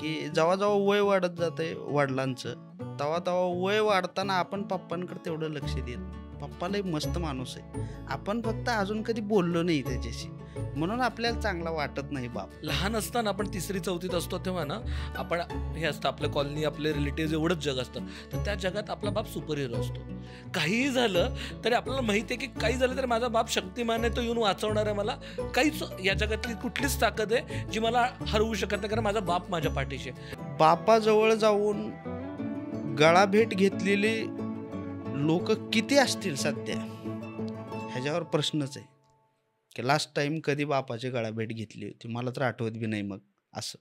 की जेव्हा जेव्हा वय वाढत जातंय वडिलांचं, तेव्हा तेव्हा वय वाढताना आपण पप्पांकडे तेवढं लक्ष देत नाही. पप्पा लय मस्त माणूस आहे, आपण फक्त अजून कधी बोललो नाही त्याच्याशी, म्हणून आपल्याला चांगला वाटत नाही बाप. लहान असताना आपण 3री-4थीत असतो तेव्हा ना, आपण हे असतं आपलं कॉलनी, आपले रिलेटिव्ह एवढंच जग असतं. तर त्या जगात आपला बाप सुपर हिरो असतो. काहीही झालं तरी आपल्याला माहिती आहे की काही झालं तरी माझा बाप शक्तिमान आहे, तो येऊन वाचवणार आहे मला. काहीच या जगातली कुठलीच ताकद आहे जी मला हरवू शकत नाही, कारण माझा बाप माझ्या पाठीशी आहे. बापाजवळ जाऊन गळाभेट घेतलेली लोक किती असतील सध्या, ह्याच्यावर प्रश्नच आहे की लास्ट टाइम कधी बापाची गळाभेट घेतली होती. मला तर आठवत बी नाही. मग असं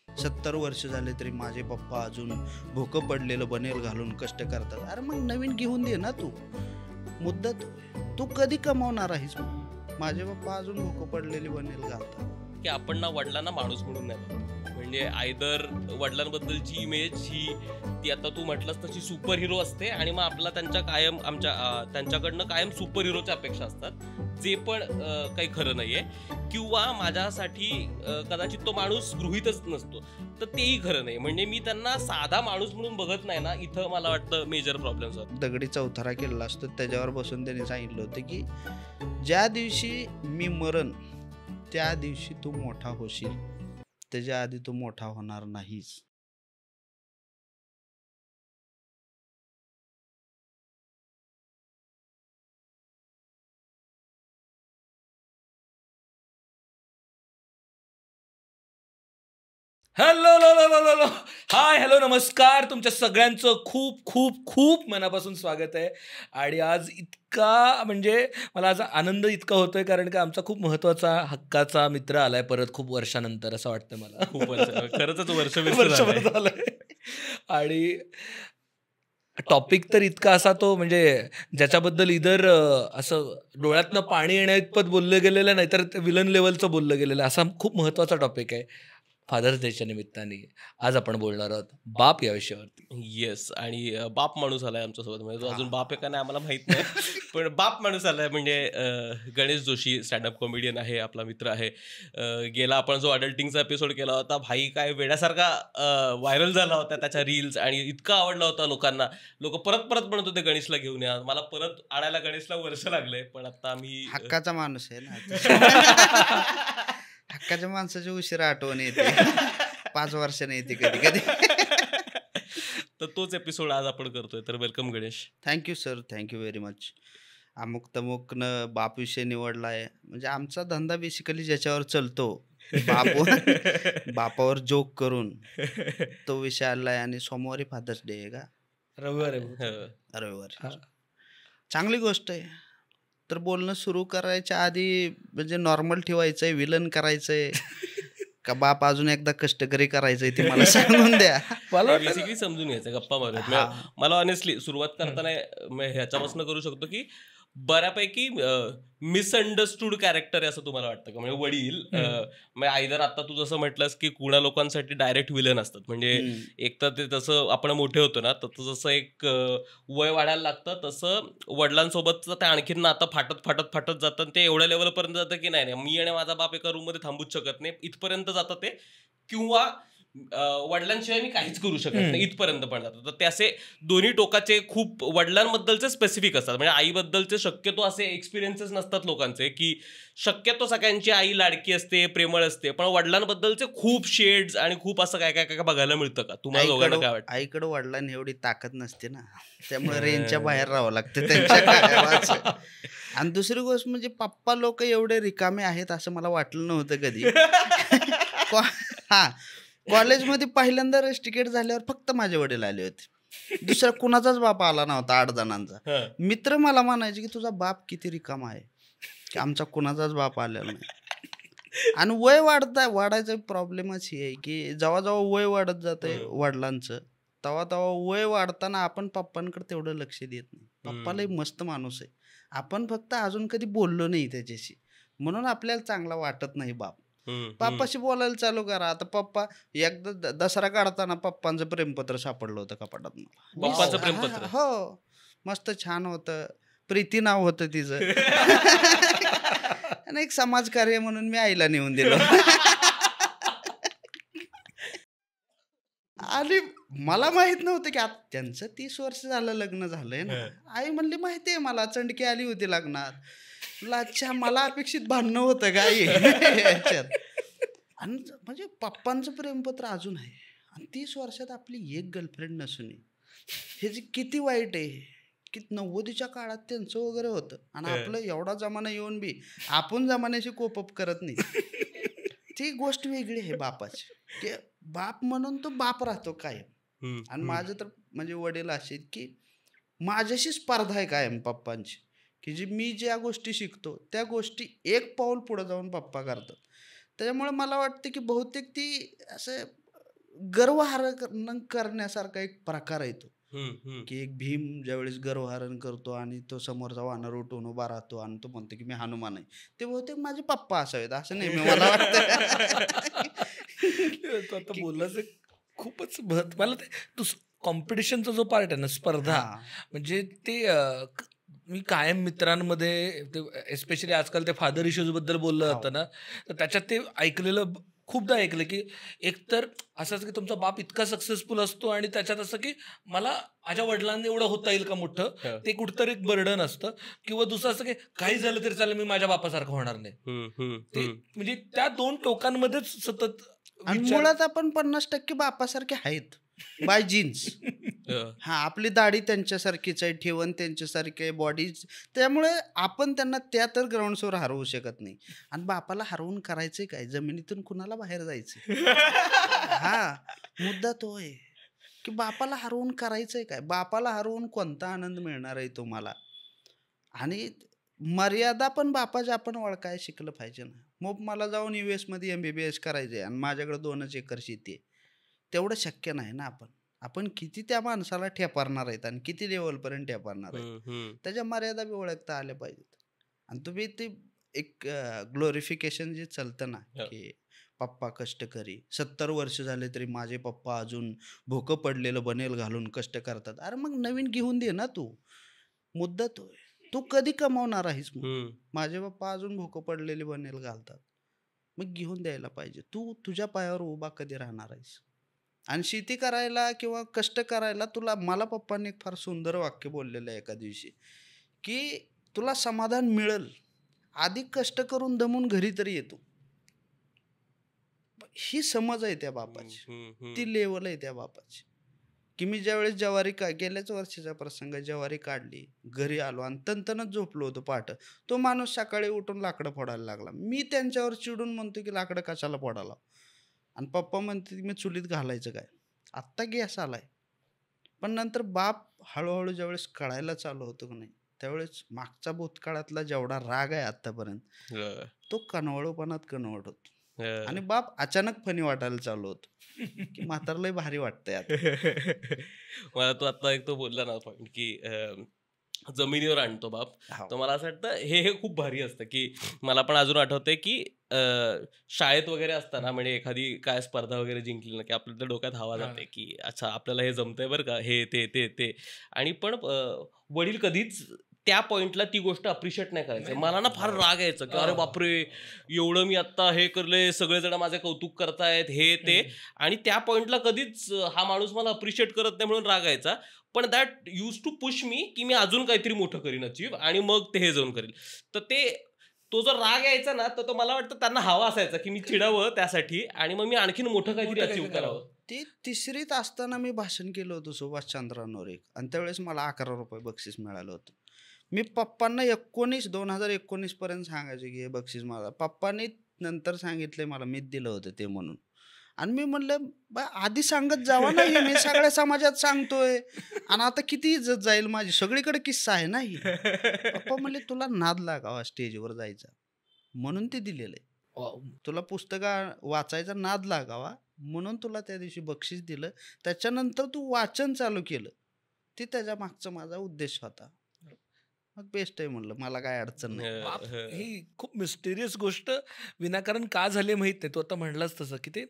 70 वर्ष झाले तरी माझे पप्पा अजून भोकं पडलेलं बनेल घालून कष्ट करतात. अरे मग नवीन घेऊन दे ना तू. मुद्दा तू कधी कमावणार आहेस? माझे पप्पा अजून भोकं पडलेली बनेल घालतात. की आपण ना वडिलांना माणूस म्हणून नाही बघत. म्हणजे आयदर वडिलांबद्दलची इमेज ही ती आता तू म्हटलंस तशी सुपर हिरो असते, आणि मग आपला त्यांच्याकडनं कायम सुपर हिरोच्या अपेक्षा असतात, जे पण काही खरं नाहीये. किंवा माझ्यासाठी कदाचित तो माणूस गृहीतच नसतो, तर तेही खरं नाही. म्हणजे मी त्यांना साधा माणूस म्हणून बघत नाही ना, इथं मला वाटतं मेजर प्रॉब्लेम्स होतात. दगडी चौथरा केलेला असतो, त्याच्यावर बसून त्यांनी सांगितलं होतं की ज्या दिवशी मी मरण त्या दिवशी तू मोठा होशील, त्याच्या आधी तू मोठा होणार नाहीस. हाय, हॅलो, नमस्कार. तुमच्या सगळ्यांचं खूप खूप खूप मनापासून स्वागत आहे. आणि आज इतका म्हणजे मला आज आनंद इतका होतोय, कारण का आमचा खूप महत्त्वाचा हक्काचा मित्र आलाय परत खूप वर्षानंतर, असं वाटतं मला. खूप वर्ष खरंच वर्षभर झालंय. आणि टॉपिक तर इतका असा तो म्हणजे ज्याच्याबद्दल इधर असं डोळ्यातनं पाणी येण्याइतपत बोललं गेलेलं नाही, तर विलन लेवलचं बोललं गेलेलं, असा खूप महत्त्वाचा टॉपिक आहे. फादर्स डेच्या निमित्ताने आज आपण बोलणार आहोत बाप या विषयावरती. येस. आणि बाप माणूस आलाय आमच्यासोबत. म्हणजे तो अजून बाप आहे का नाही आम्हाला माहित नाही, पण बाप माणूस आलाय. म्हणजे गणेश जोशी स्टँडअप कॉमेडियन आहे, आपला मित्र आहे. गेला आपण जो अडल्टिंगचा एपिसोड केला होता, भाई काय वेड्यासारखा व्हायरल झाला होता त्याच्या रील्स, आणि इतका आवडला होता लोकांना. लोक परत परत म्हणत होते गणेशला घेऊन या. मला परत आणायला गणेशला वर्ष लागले, पण आता आम्ही हक्काचा माणूस आहे ना. हक्काच्या माणसाची उशिरा आठवण येते. 5 वर्षाने येते कधी कधी. तर तोच एपिसोड आज आपण करतोय. तर welcome Ganesh. Thank you sir, thank you very much. अमुक तमुकनं बाप विषय निवडला आहे. म्हणजे आमचा धंदा बेसिकली ज्याच्यावर चालतो, बापावर जोक करून तो विषय आलाय. आणि सोमवारी फादर्स डे आहे का? रविवारी. चांगली गोष्ट आहे. तर बोलणं सुरू करायच्या आधी म्हणजे नॉर्मल ठेवायचंय, विलन करायचंय का बाप अजून एकदा कष्टकरी करायचंय, ते मला सांगून द्या. मला बेसिकली समजून घ्यायचं, गप्पा मारत. मला ऑनेस्टली सुरुवात करताना ह्याच्यापासून करू शकतो की बऱ्यापैकी मिसअंडरस्टूड कॅरेक्टर आहे असं तुम्हाला वाटतं का? म्हणजे वडील म्हणजे आयदर आता तू जसं म्हटलंस की कुणा लोकांसाठी डायरेक्ट विलन असतात. म्हणजे एक तर ते तसं आपण मोठे होतो ना, तर जसं एक वय वाढायला लागतं तसं वडिलांसोबतचं ते आणखीन नातं फाटत फाटत फाटत जातं. ते एवढ्या लेवलपर्यंत जातं की नाही मी आणि माझा बाप एका रूममध्ये थांबूच शकत नाही, इथपर्यंत जातं ते. किंवा वडिलांशिवाय मी काहीच करू शकत नाही, इथपर्यंत पण जातो. तर ते असे दोन्ही टोकाचे खूप वडिलांबद्दलचे स्पेसिफिक असतात. म्हणजे आईबद्दलचे शक्यतो असे एक्सपिरियन्सेस नसतात लोकांचे, की शक्यतो सगळ्यांची आई लाडकी असते, प्रेमळ असते, पण वडिलांबद्दलचे खूप शेड्स आणि खूप असं काय काय काय बघायला मिळतं का तुम्हाला दोघांना? काय वाटतं? आईकडे वडिलांनी एवढी ताकद नसते ना, त्यामुळे रेंजच्या बाहेर राहावं लागतं त्यांच्या. आणि दुसरी गोष्ट म्हणजे पप्पा लोक एवढे रिकामे आहेत असं मला वाटलं नव्हतं कधी. हा, कॉलेजमध्ये पहिल्यांदा रस्टिकेट झाल्यावर फक्त माझे वडील आले होते, दुसरा कुणाचाच बाप आला नव्हता. 8 जणांचा मित्र मला म्हणायचे की तुझा बाप किती रिकामा आहे, की आमचा कुणाचाच बाप आलेला नाही. आणि वय वाढायचा प्रॉब्लेमच ही आहे की जेव्हा जेव्हा वय वाढत जातंय वडिलांचं, तेव्हा तेव्हा वय वाढताना आपण पप्पांकडे तेवढं लक्ष देत नाही. पप्पा लय मस्त माणूस आहे, आपण फक्त अजून कधी बोललो नाही त्याच्याशी, म्हणून आपल्याला चांगला वाटत नाही बाप. पप्पाशी बोलायला चालू करा. आता पप्पा एकदा दसरा काढताना पप्पांचं प्रेमपत्र सापडलं होतं कपाटात. पप्पाचं प्रेमपत्र? हो, मस्त छान होतं. प्रीती नाव होतं तिचं. आणि एक समाजकार्य म्हणून मी आईला नेऊन दिलं. आणि मला माहित नव्हतं की आता त्यांचं 30 वर्ष झालं लग्न झालंय ना. आई म्हणली माहितीये मला, चंडकी आली होती लग्नात. म्हणलं अच्छा, मला अपेक्षित भांडणं होतं का आई याच्यात. आणि म्हणजे पप्पांचं प्रेमपत्र अजून आहे आणि 30 वर्षात आपली एक गर्लफ्रेंड नसून हे जे किती वाईट आहे. की 90च्या काळात त्यांचं वगैरे होतं आणि आपलं एवढा जमाना येऊन बी आपण जमान्याशी कोपअप करत नाही. ती गोष्ट वेगळी आहे बापाची, की बाप म्हणून तो बाप राहतो कायम. आणि माझं तर म्हणजे वडील असे आहेत की माझ्याशी स्पर्धा आहे कायम पप्पांची, की जी मी ज्या गोष्टी शिकतो त्या गोष्टी एक पाऊल पुढे जाऊन पप्पा करतात. त्याच्यामुळे मला वाटतं की बहुतेक ती असं गर्वहरण करण्यासारखा एक प्रकार आहे तो, की एक भीम ज्यावेळेस गर्वहरण करतो आणि तो समोरचा वानर उठून उभा राहतो आणि तो म्हणतो की मी हनुमान आहे, ते बहुतेक माझे पप्पा असावेत असं नेहमी मला वाटतं. तो आता बोललाच खूपच मला ते कॉम्पिटिशनचा जो पार्ट आहे ना, स्पर्धा, म्हणजे ते मी कायम मित्रांमध्ये ते एस्पेशली आजकाल ते फादर इश्यूज बद्दल बोललं जातं ना, तर त्याच्यात ते ऐकलेलं खूपदा ऐकलं की एकतर असंच की तुमचा बाप इतका सक्सेसफुल असतो आणि त्याच्यात असं की मला माझ्या वडिलांनी एवढं होता येईल का मोठं, ते कुठतरी एक बर्डन असतं. किंवा दुसरं असं की काही झालं तरी चालेल, मी माझ्या बापासारखं होणार नाही. ते म्हणजे त्या दोन टोकांमध्येच सतत. आणि मुळात आपण 50% बापासारखे आहेत बाय जीन्स. हा, आपली दाढी त्यांच्यासारखीच आहे, ठेवण त्यांच्यासारखी आहे, बॉडी. त्यामुळे आपण त्यांना त्या तर ग्राउंड्सवर हरवू शकत नाही. आणि बापाला हरवून करायचंय काय, जमिनीतून कुणाला बाहेर जायचंय. हा मुद्दा तो आहे की बापाला हरवून करायचंय काय, बापाला हरवून कोणता आनंद मिळणार आहे तुम्हाला. आणि मर्यादा पण बापाच्या आपण ओळखायला शिकलं पाहिजे ना. मग मला जाऊन US मध्ये MBBS करायचंय आणि माझ्याकडे 2च एकर शेती आहे, तेवढं शक्य नाही ना. आपण किती त्या माणसाला ठेपारणार आहेत आणि किती लेवलपर्यंत ठेपारणार आहेत, त्याच्या मर्यादा बी ओळखता आल्या पाहिजेत. आणि तुम्ही ते एक ग्लोरिफिकेशन जे चालतं ना, की पप्पा कष्टकरी, 70 वर्ष झाले तरी माझे पप्पा अजून भोकं पडलेलं बनेल घालून कष्ट करतात. अरे मग नवीन घेऊन दे ना तू. मुद्दा तो आहे, तू कधी कमावणार आहेस. मग माझे पप्पा अजून भोकं पडलेले बनेल घालतात, मग घेऊन द्यायला पाहिजे. तू तुझ्या पायावर उभा कधी राहणार आहेस. आणि शेती करायला किंवा कष्ट करायला मला पप्पांनी एक फार सुंदर वाक्य बोललेलं आहे एका दिवशी, की तुला समाधान मिळेल आधी कष्ट करून दमून घरी तरी येतो. ही समज आहे त्या बापाची, ती लेवल आहे त्या बापाची. की मी ज्यावेळेस गेल्याच वर्षाचा प्रसंग, ज्वारी काढली, घरी आलो आणि तणतणच झोपलो होतो पहाटे. तो माणूस सकाळी उठून लाकडं फोडायला लागला. मी त्यांच्यावर चिडून म्हणतो की लाकडं कशाला फोडायला. आणि पप्पा म्हणते मी चुलीत घालायचं काय, आत्ता गॅस आलाय. पण नंतर बाप हळूहळू ज्यावेळेस कळायला चालू होतो की नाही, त्यावेळेस मागचा भूतकाळातला जेवढा राग आहे आतापर्यंत तो कनवळूपणात कन्वर्ट होतो. आणि बाप अचानक फनी वाटायला चालू होतो की म्हातार लय भारी वाटतंय आता. मला तो आता एक तो बोलला ना पॉईंट की जमिनीवर आणतो बाप, तर मला असं वाटतं हे खूप भारी असतं. की मला पण अजून आठवतंय की शाळेत वगैरे असताना म्हणजे एखादी काय स्पर्धा वगैरे जिंकली ना, की आपल्या तर डोक्यात हवा जाते की अच्छा आपल्याला हे जमतंय बरं का, हे ते ते ते. आणि पण वडील कधीच त्या पॉइंटला ती गोष्ट अप्रिशिएट नाही करायचं. मला ना फार राग यायचा की अरे बापरे, एवढं मी आता हे करलंय, सगळेजण माझे कौतुक करतायत, हे ते. आणि त्या पॉइंटला कधीच हा माणूस मला अप्रिशिएट करत नाही म्हणून राग यायचा. पण that used to push me की मी अजून काहीतरी मोठं करीन अचीव, आणि मग ते हे जाऊन करेल. तर तो जो राग यायचा ना, तर तो मला वाटतं त्यांना हवा असायचा की मी चिडावं त्यासाठी, आणि मग मी आणखीन मोठं काहीतरी अचीव करावं. ते 3रीत असताना मी भाषण केलं होतं सुभाषचंद्रांवर एक, आणि त्यावेळेस मला 11 रुपये बक्षीस मिळालं होतं. मी पप्पांना 2019 पर्यंत सांगायचे की हे बक्षीस मला. पप्पांनी नंतर सांगितलंय मला, मीच दिलं होतं ते म्हणून. आणि मी म्हणलं आधी सांगत जावा ना, मी सगळ्या समाजात सांगतोय आणि आता किती इज्जत जाईल माझी, सगळीकडे किस्सा आहे ना ही. पप्पा म्हणले तुला नाद लागावा स्टेजवर जायचा म्हणून ते दिलेलं आहे, तुला पुस्तकं वाचायचा नाद लागावा म्हणून तुला त्या दिवशी बक्षीस दिलं. त्याच्यानंतर तू वाचन चालू केलं, ते त्याच्या मागचा माझा उद्देश होता. मग बेस्ट आहे म्हणलं, मला काय अडचण नाही. ही खूप मिस्टेरियस गोष्ट विनाकारण का झाली माहित नाही. तू आता म्हणलास तसं की ते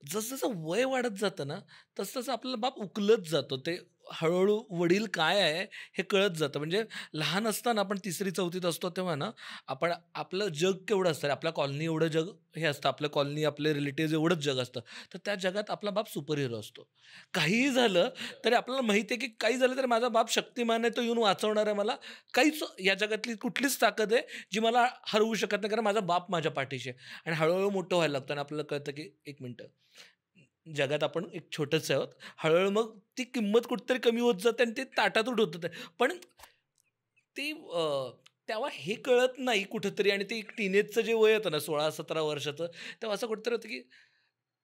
जसं वय वाढत जातं ना, तसं आपल्याला बाप उकलत जातो. ते हळूहळू वडील काय आहे हे कळत जातं. म्हणजे लहान असताना आपण 3री-4थीत असतो तेव्हा ना, आपण आपलं जग केवढं असतं, आपल्या कॉलनी एवढं जग हे असतं, आपलं कॉलनी, आपले रिलेटिव्हज एवढंच जग असतं. तर त्या जगात आपला बाप सुपर हिरो असतो. काहीही झालं तरी आपल्याला माहिती आहे, की काही झालं तरी माझा बाप शक्तिमान आहे, तो येऊन वाचवणार आहे मला. काहीच या जगातली कुठलीच ताकद आहे, जी मला हरवू शकत नाही, कारण माझा बाप माझ्या पाठीशी आहे. आणि हळू मोठं व्हायला लागतं आणि आपल्याला कळतं, की 1 मिनिटं, जगात आपण एक छोटंच आहोत. हळूहळू मग ती किंमत कुठेतरी कमी होत जाते आणि ते ताटातूट होतं ते. पण ती तेव्हा हे कळत नाही कुठेतरी आणि ते एक टीनेजचं जे वय होतं ना 16-17 वर्षाचं, तेव्हा असं कुठेतरी होतं, की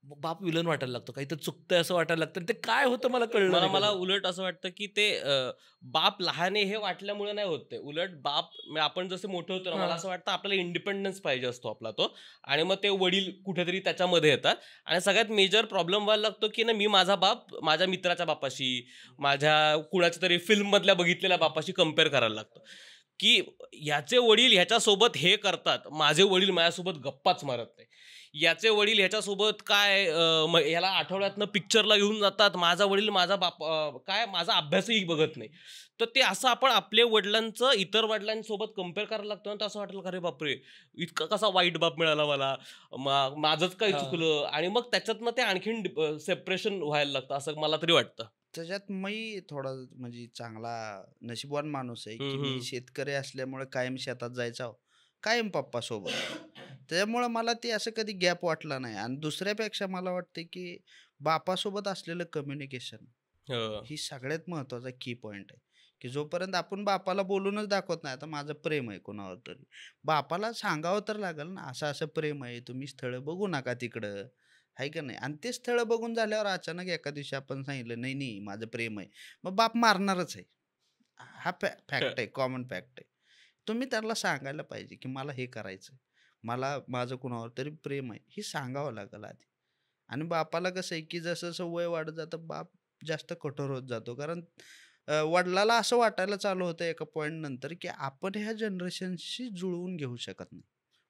बाप विलन वाटायला लागतो. काहीतरी चुकतंय असं वाटायला लागतं आणि ते काय होतं मला कळलं मला नाही मला कधी. उलट असं वाटतं की ते बाप लहान आहे हे वाटल्यामुळे नाही होत ते. उलट बाप म्हणजे आपण जसे मोठे होतो ना, मला हां. असं वाटतं आपल्याला इंडिपेंडन्स पाहिजे असतो आपला तो. आणि मग ते वडील कुठेतरी त्याच्यामध्ये येतात आणि सगळ्यात मेजर प्रॉब्लेम व्हायला लागतो की ना, मी माझा बाप माझ्या मित्राच्या बापाशी, माझ्या कुणाच्या तरी फिल्ममधल्या बघितलेल्या बापाशी कंपेअर करायला लागतो. की ह्याचे वडील ह्याच्यासोबत हे करतात, माझे वडील माझ्यासोबत गप्पाच मारत नाही. याचे वडील ह्याच्यासोबत काय ह्याला आठवड्यातनं पिक्चरला घेऊन जातात, माझा वडील माझा बाप काय माझा अभ्यासही बघत नाही. तर ते असं आपण आपल्या वडिलांचं इतर वडिलांसोबत कंपेअर करायला लागतो ना, तर असं वाटलं, अरे बापरे, इतका कसा वाईट बाप मिळाला मला, माझंच काय हां. चुकलं, आणि मग त्याच्यातनं ते आणखीन सेपरेशन व्हायला लागतं असं मला तरी वाटतं. त्याच्यात मी थोडा म्हणजे चांगला नशीबवान माणूस आहे, की हम्म, मी हम्म. शेतकरी असल्यामुळे कायम शेतात जायचा कायम पप्पा सोबत. त्याच्यामुळे मला ते असं कधी गॅप वाटला नाही आणि दुसऱ्यापेक्षा मला वाटते, की बापासोबत असलेलं कम्युनिकेशन हो. ही सगळ्यात महत्त्वाचा की पॉइंट आहे, की जोपर्यंत आपण बापाला बोलूनच दाखवत नाही, आता माझं प्रेम आहे कोणावर तरी, बापाला सांगावं तर लागेल ना, असं असं प्रेम आहे, तुम्ही स्थळं बघू नका तिकडं, आहे का नाही? आणि ते स्थळं बघून झाल्यावर अचानक एका दिवशी आपण सांगितलं, "नाही, नाही, माझं प्रेम आहे." मग बाप मारणारच आहे. हा फॅक्ट आहे, कॉमन फॅक्ट आहे. तुम्ही त्याला सांगायला पाहिजे, की मला हे करायचं मला माझं कुणावर तरी प्रेम आहे, हे सांगावं लागेल आधी. आणि बापाला कसं आहे, की जसं-जसं वय वाढत जातं, बाप जास्त कठोर होत जातो. कारण वडिलाला असं वाटायला चालू होतं एका पॉइंट नंतर, की आपण ह्या जनरेशनशी जुळवून घेऊ शकत नाही.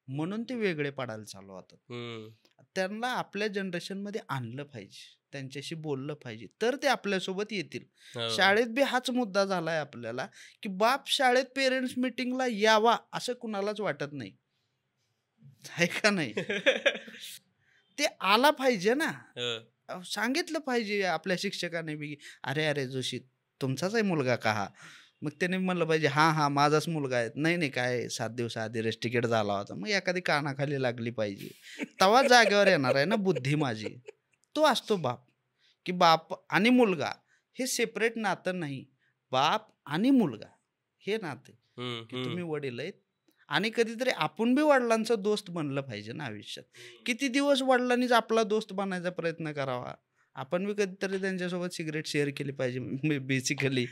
म्हणून ते वेगळे पडायला चालू होतात. हम्म. त्यांना आपल्या जनरेशनमध्ये आणलं पाहिजे. त्यांच्याशी बोललं पाहिजे. तर ते आपल्यासोबत येतील. हो. शाळेत बी हाच मुद्दा झालाय आपल्याला, की बाप शाळेत पेरेंट्स मीटिंगला यावा असं कुणालाच वाटत नाही. आहे का नाही? ते आला पाहिजे ना. हं. सांगितलं पाहिजे आपल्या शिक्षकाने बी, "अरे, अरे जोशी तुमचाच आहे मुलगा का हा?" मग त्याने म्हणलं पाहिजे, "हां, हां, माझाच मुलगा आहे." "नाही, नाही, काय 7 दिवसाआधी रेस तिकीट झाला होता." मग एखादी कानाखाली लागली पाहिजे. तेव्हा जागेवर येणार आहे ना बुद्धी माझी. तो असतो बाप, की बाप आणि मुलगा हे सेपरेट नातं नाही. बाप आणि मुलगा हे नाते, हम्म, की हम्म. तुम्ही वडील आहेत आणि कधीतरी आपण बी वडिलांचा दोस्त बनलं पाहिजे ना आयुष्यात. किती दिवस वडिलांनीच आपला दोस्त बनायचा प्रयत्न करावा. आपण बी कधीतरी त्यांच्यासोबत सिगारेट शेअर केली पाहिजे बेसिकली.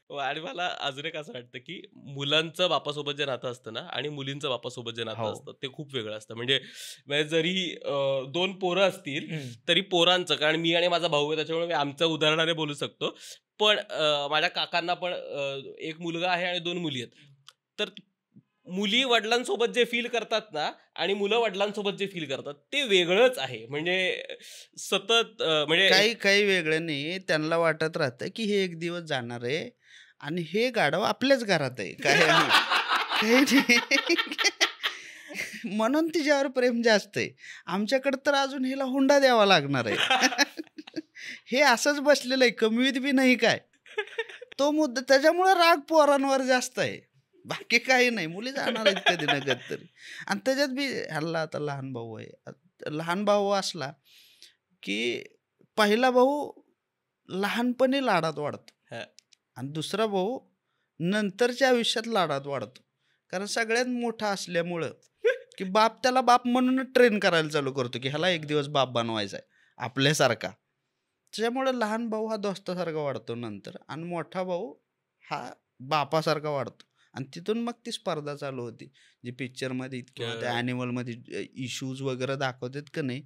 हो, आणि मला अजून एक असं वाटतं, की मुलांचं बापासोबत जे नातं असतं ना आणि मुलींचं बापासोबत जे नातं हो. असतं ते खूप वेगळं असतं. म्हणजे जरी 2 पोरं असतील, हं. तरी पोरांचं, कारण मी आणि माझा भाऊ आहे त्याच्यामुळे मी आमच्या उदाहरणाने बोलू शकतो. पण माझ्या काकांना पण 1 मुलगा आहे आणि 2 मुली आहेत. तर मुली वडिलांसोबत जे फील करतात ना आणि मुलं वडिलांसोबत जे फील करतात ते वेगळंच आहे. म्हणजे सतत म्हणजे काही काही वेगळं नाही. त्यांना वाटत राहतं, की हे एक दिवस जाणार आहे आणि हे गाढव आपल्याच घरात आहे. काही नाही. काही नाही. म्हणून तिच्यावर प्रेम जास्त आहे. आमच्याकडे तर अजून हिला हुंडा द्यावा लागणार आहे. हे असंच बसलेलं आहे. कमवीत बी नाही काय. तो मुद्दा त्याच्यामुळे राग पोरांवर जास्त आहे. बाकी काही नाही. मुली जाणार आहेत कधी ना कधीतरी. आणि त्याच्यात बी ह्याला आता लहान भाऊ आहे. लहान भाऊ असला, की पहिला भाऊ लहानपणी लाडात वाढतो हां. आणि दुसरा भाऊ नंतरच्या आयुष्यात लाडात वाढतो. कारण सगळ्यात मोठा असल्यामुळं, की बाप त्याला बाप म्हणूनच ट्रेन करायला चालू करतो, की ह्याला एक दिवस बाप बनवायचा आहे आपल्यासारखा. त्याच्यामुळे लहान भाऊ हा दोस्तासारखा वाढतो नंतर आणि मोठा भाऊ हा बापासारखा वाढतो आणि तिथून मग ती स्पर्धा चालू होती. जी पिक्चरमध्ये किंवा त्या ॲनिमलमध्ये इश्यूज वगैरे दाखवतात का नाही,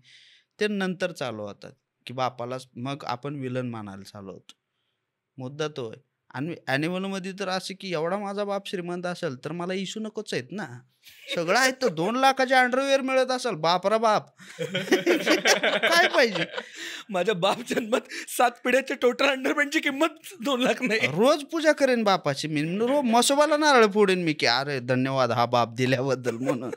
ते नंतर चालू होतात, की बापालाच मग आपण विलन मानायला चालू होतो. मुद्दा तो आहे. आणि ॲनिमलमध्ये तर असं की एवढा माझा बाप श्रीमंत असेल तर मला इश्यू नकोच आहेत ना. सगळं आहेत तर 2 लाखाचे अंडरवेअर मिळत असेल, बापरा बाप. काय पाहिजे? माझ्या बाप जन्मात 7 पिढ्याच्या टोटल अंडरपॅन्टची किंमत 2 लाख नाही. रोज पूजा करेन बापाची मी. रोज म्हसोबाला नारळ फोडेन मी की अरे धन्यवाद हा बाप दिल्याबद्दल म्हणून.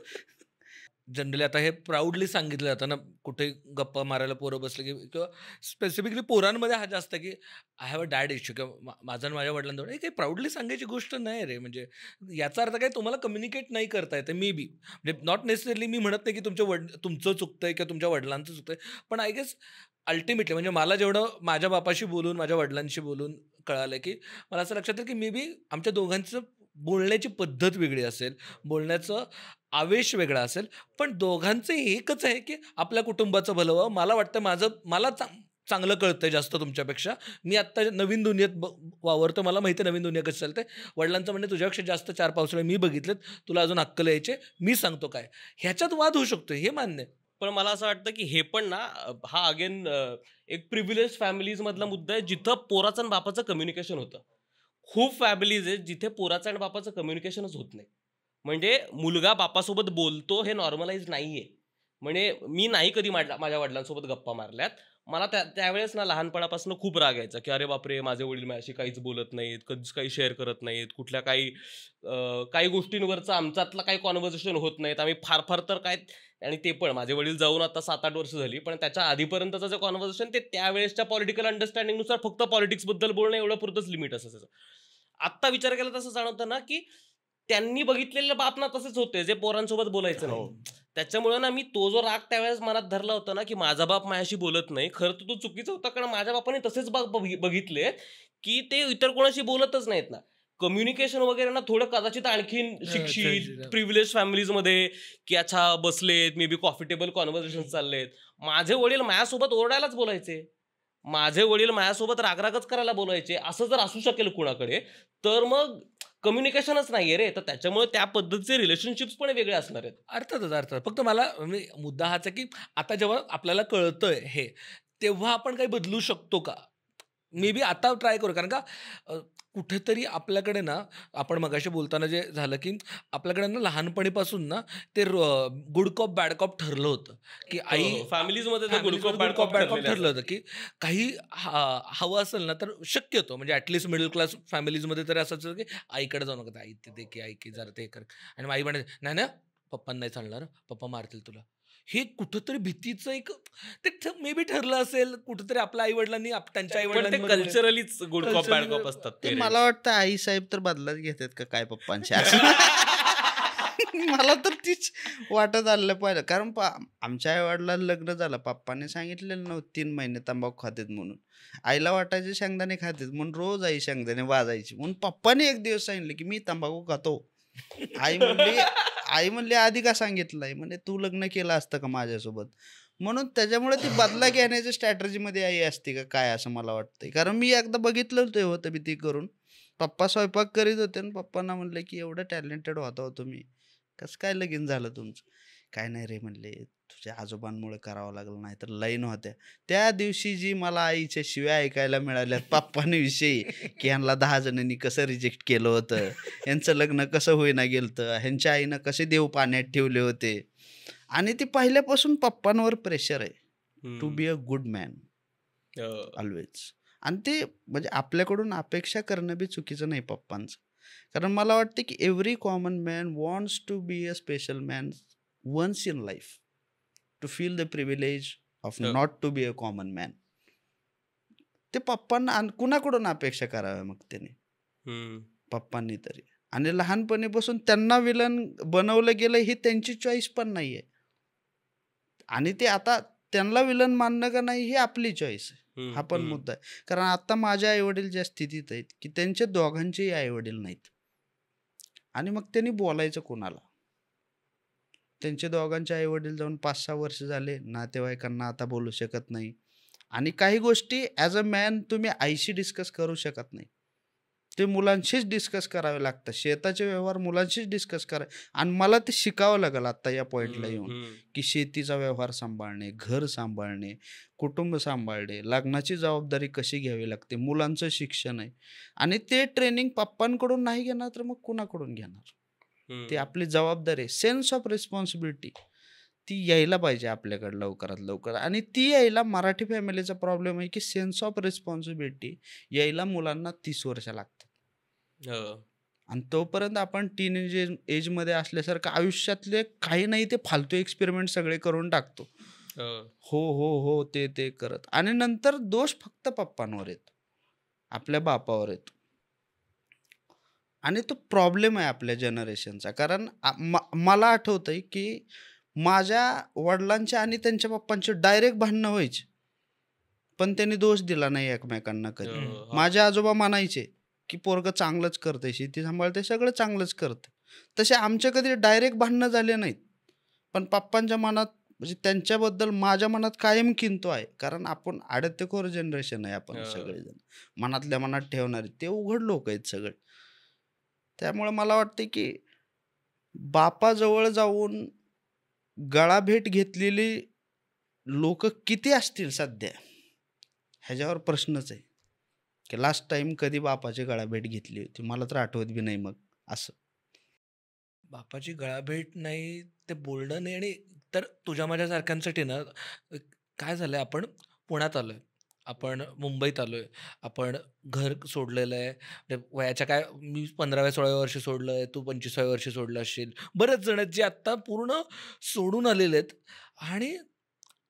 जनरली आता हे प्राऊडली सांगितलं जातं ना, कुठे गप्पा मारायला पोरं बसले की, किंवा स्पेसिफिकली पोरांमध्ये हा जास्त की I have a dad issue, किंवा माझा आणि माझ्या वडिलांजवळ हे काही प्राऊडली सांगायची गोष्ट नाही रे. म्हणजे याचा अर्थ काय, तुम्हाला कम्युनिकेट नाही करता येते मे बी. म्हणजे नॉट नेसेसरली मी म्हणत नाही की तुमचं चुकतंय किंवा तुमच्या वडिलांचं चुकतंय, पण आय गेस अल्टिमेटली म्हणजे मला जेवढं माझ्या बापाशी बोलून, माझ्या वडिलांशी बोलून कळालं की मला असं लक्षात येईल की मे बी आमच्या दोघांचं बोलण्याची पद्धत वेगळी असेल, बोलण्याचं आवेश वेगळा असेल, पण दोघांचं एकच आहे की आपल्या कुटुंबाचं भलं व्हावं. मला वाटतं मला चांगलं कळतंय जास्त तुमच्यापेक्षा. मी आत्ता नवीन दुनियेत वावरतो, मला माहिती आहे नवीन दुनिया कशी चालते. वडिलांचं म्हणणे तुझ्यापेक्षा जास्त 4 पावसाळे मी बघितलेत, तुला अजून अक्कल यायचे, मी सांगतो काय. ह्याच्यात वाद होऊ शकतो, हे मान्य आहे. पण मला असं वाटतं की हे पण ना, हा अगेन एक प्रिव्हिलेज फॅमिलीज मधला मुद्दा आहे, जिथं पोराचं आणि बापाचं कम्युनिकेशन होतं. खूप फॅमिलीज आहेत जिथे पोराचं आणि बापाचं कम्युनिकेशनच होत नाही. म्हणजे मुलगा बापासोबत बोलतो हे नॉर्मलाइज नाहीये. म्हणजे मी नाही कधी माझ्या वडिलांसोबत गप्पा मारल्यात. मला त्यावेळेस ना लहानपणापासून खूप राग यायचा की अरे बापरे, माझे वडील माझ्याशी काहीच बोलत नाहीत, कधीच काही शेअर करत नाहीत, कुठल्या काही गोष्टींवरचं आमच्यातलं काही कॉन्व्हर्सेशन होत नाहीत. आम्ही फार तर काय, आणि ते पण माझे वडील जाऊन आता 7-8 वर्ष झाली, पण त्याच्या आधीपर्यंतचं जे कॉन्व्हर्सेशन ते त्यावेळेसच्या पॉलिटिकल अंडरस्टँडिंगनुसार फक्त पॉलिटिक्सबद्दल बोलणं एवढं पुरतंच लिमिट असायचं. आत्ता विचार केला तसं जाणवतं ना की त्यांनी बघितलेलं बाप ना तसेच होते, जे पोरांसोबत बोलायचं नाही. त्याच्यामुळे ना मी तो जो राग त्यावेळेस मनात धरला होता ना की माझा बाप माझ्याशी बोलत नाही, खरं तर तो चुकीचा होता. कारण माझ्या बापाने तसेच बाप बघितले की ते इतर कोणाशी बोलतच नाहीत ना. कम्युनिकेशन वगैरे ना थोडं कदाचित आणखीन शिक्षित प्रिव्हिलेज फॅमिलीजमध्ये की अच्छा बसलेत, may be coffee table conversation चाललेत. माझे वडील माझ्यासोबत ओरडायलाच बोलायचे, माझे वडील माझ्यासोबत रागरागच करायला बोलायचे. असं जर असू शकेल कुणाकडे, तर मग कम्युनिकेशनच नाहीये रे. तर त्याच्यामुळे त्या पद्धतीचे रिलेशनशिप्स पण वेगळे असणार आहेत. अर्थातच. फक्त मला मुद्दा हाच आहे की आता जेव्हा आपल्याला कळतंय हे, तेव्हा आपण काही बदलू शकतो का? मे बी आता ट्राय करू. कारण का कुठेतरी आपल्याकडे ना, आपण मगाशी बोलताना जे झालं की आपल्याकडे ना लहानपणीपासून ना ते गुड कॉप बॅड कॉप ठरलं होतं की आई फॅमिलीजमध्ये गुड कॉप बॅड कॉप ठरलं होतं की काही हवं असेल ना तर शक्यतो म्हणजे ॲटलिस्ट मिडल क्लास फॅमिलीजमध्ये तरी असं की आईकडे जाऊ नका, आई ते दे की, आई की जरा ते कर. आणि आई म्हणायचं नाही ना पप्पांना नाही चालणार, पप्पा मारतील तुला. हे कुठंतरी भीतीचं एक ते मे बी ठरलं असेल कुठंतरी आपल्या आई वडिलांनी त्यांच्या आई वडिलांनी कल्चरलीच गुड कॉप बॅड कॉप असतात. ते मला वाटतं आई साहेब तर बदलाच घेतात का काय पप्पांच्या. मला तर तीच वाटत आलं पाहिजे. कारण आमच्या आई वडिलांना लग्न झालं, पप्पाने सांगितलेलं नव्हतं 3 महिने तंबाखू खातेत म्हणून. आईला वाटायचे शेंगदाणे खातेत म्हणून रोज आई शेंगदाणे वाजायची. म्हणून पप्पाने एक दिवस सांगितलं की मी तंबाखू खातो. आई म्हणली आधी का सांगितलंय, म्हणजे तू लग्न केलं असतं का माझ्यासोबत. म्हणून त्याच्यामुळे ती बदला घेण्याच्या स्ट्रॅटर्जीमध्ये आई असते का काय असं मला वाटतंय. कारण मी एकदा बघितलं ते होतं मी ती करून. पप्पा स्वयंपाक करीत होते आणि पप्पांना म्हणले की एवढं टॅलेंटेड होता हो तुम्ही, कसं काय लगीन झालं तुमचं. काय नाही रे म्हणले, तुझ्या आजोबांमुळे करावं लागलं, नाही तर लाईन होत्या. त्या दिवशी जी मला आईच्या शिव्या ऐकायला मिळाल्या पप्पांविषयी की यांना 10 जणांनी कसं रिजेक्ट केलं होतं, यांचं लग्न कसं होईना गेलं, ह्यांच्या आईनं कसे देव पाण्यात ठेवले होते. आणि ती पहिल्यापासून पप्पांवर प्रेशर आहे to be a good man always. आणि ते म्हणजे आपल्याकडून अपेक्षा करणं बी चुकीचं नाही पप्पांचं. कारण मला वाटतं की every common man wants to be a special man once in life, to feel the privilege of not to be a common man. ते पप्पांना कुणाकडून अपेक्षा कराव्या मग त्याने, पप्पांनी तरी. आणि लहानपणीपासून त्यांना विलन बनवलं गेलं हे त्यांची चॉईस पण नाही आहे. आणि ते आता त्यांना विलन मानणं का नाही ही आपली चॉईस आहे. हा पण मुद्दा आहे. कारण आता माझे आईवडील ज्या स्थितीत आहेत की त्यांचे दोघांचेही आईवडील नाहीत. आणि मग त्यांनी बोलायचं कोणाला. त्यांचे दोघांचे आईवडील जाऊन 5-6 वर्ष झाले, नातेवाईकांना आता बोलू शकत नाही. आणि काही गोष्टी ॲज अ मॅन तुम्ही आईशी डिस्कस करू शकत नाही. ते मुलांशीच डिस्कस करावे लागतं. शेताचे व्यवहार मुलांशीच डिस्कस करावे आणि मला ते शिकावं लागेल आता या पॉईंटला येऊन, की शेतीचा व्यवहार सांभाळणे, घर सांभाळणे, कुटुंब सांभाळणे, लग्नाची जबाबदारी कशी घ्यावी लागते, मुलांचं शिक्षण आहे आणि ते ट्रेनिंग पप्पांकडून नाही घेणार तर मग कुणाकडून घेणार? ती आपली जबाबदारी आहे. सेन्स ऑफ रिस्पॉन्सिबिलिटी ती यायला पाहिजे आपल्याकडे लवकरात लवकर आणि ती यायला मराठी फॅमिलीचा प्रॉब्लेम आहे की सेन्स ऑफ रिस्पॉन्सिबिलिटी यायला मुलांना 30 वर्ष लागतात आणि तोपर्यंत आपण टीनेज एजमध्ये असल्यासारखं आयुष्यातले काही नाही ते फालतू एक्सपेरिमेंट सगळे करून टाकतो. हो हो हो ते करत आणि नंतर दोष फक्त पप्पांवर येतो, आपल्या बापावर येतो आणि तो प्रॉब्लेम आहे आपल्या जनरेशनचा. कारण मला आठवतंय की माझ्या वडिलांचे आणि त्यांच्या पप्पांचे डायरेक्ट भांडणं व्हायचे, पण त्यांनी दोष दिला नाही एकमेकांना कधी. माझे आजोबा म्हणायचे की पोरगं चांगलंच करते, शेती सांभाळते, सगळं चांगलंच करते. तसे आमच्या कधी डायरेक्ट भांडणं झाले नाहीत, पण पप्पांच्या मनात म्हणजे त्यांच्याबद्दल माझ्या मनात कायम किंतु आहे. कारण आपण आडतेखोर जनरेशन आहे, आपण सगळेजण मनातल्या मनात ठेवणारे ते उघड लोक आहेत सगळे. त्यामुळे मला वाटते की बापाजवळ जाऊन गळाभेट घेतलेली लोक किती असतील सध्या, ह्याच्यावर प्रश्नच आहे की लास्ट टाइम कधी बापाची गळाभेट घेतली होती. मला तर आठवत बी नाही. मग असं बापाची गळाभेट नाही, ते बोलणं नाही. आणि तर तुझ्या माझ्यासारख्यांसाठी ना काय झालंय, आपण पुण्यात आलोय, आपण मुंबईत आलोय, आपण घर सोडलेलं आहे. म्हणजे वयाच्या काय, मी 15व्या-16व्या वर्षी सोडलंय, तू 25व्या वर्षी सोडलं असशील. बरेच जण आहेत जे आत्ता पूर्ण सोडून आलेले आहेत आणि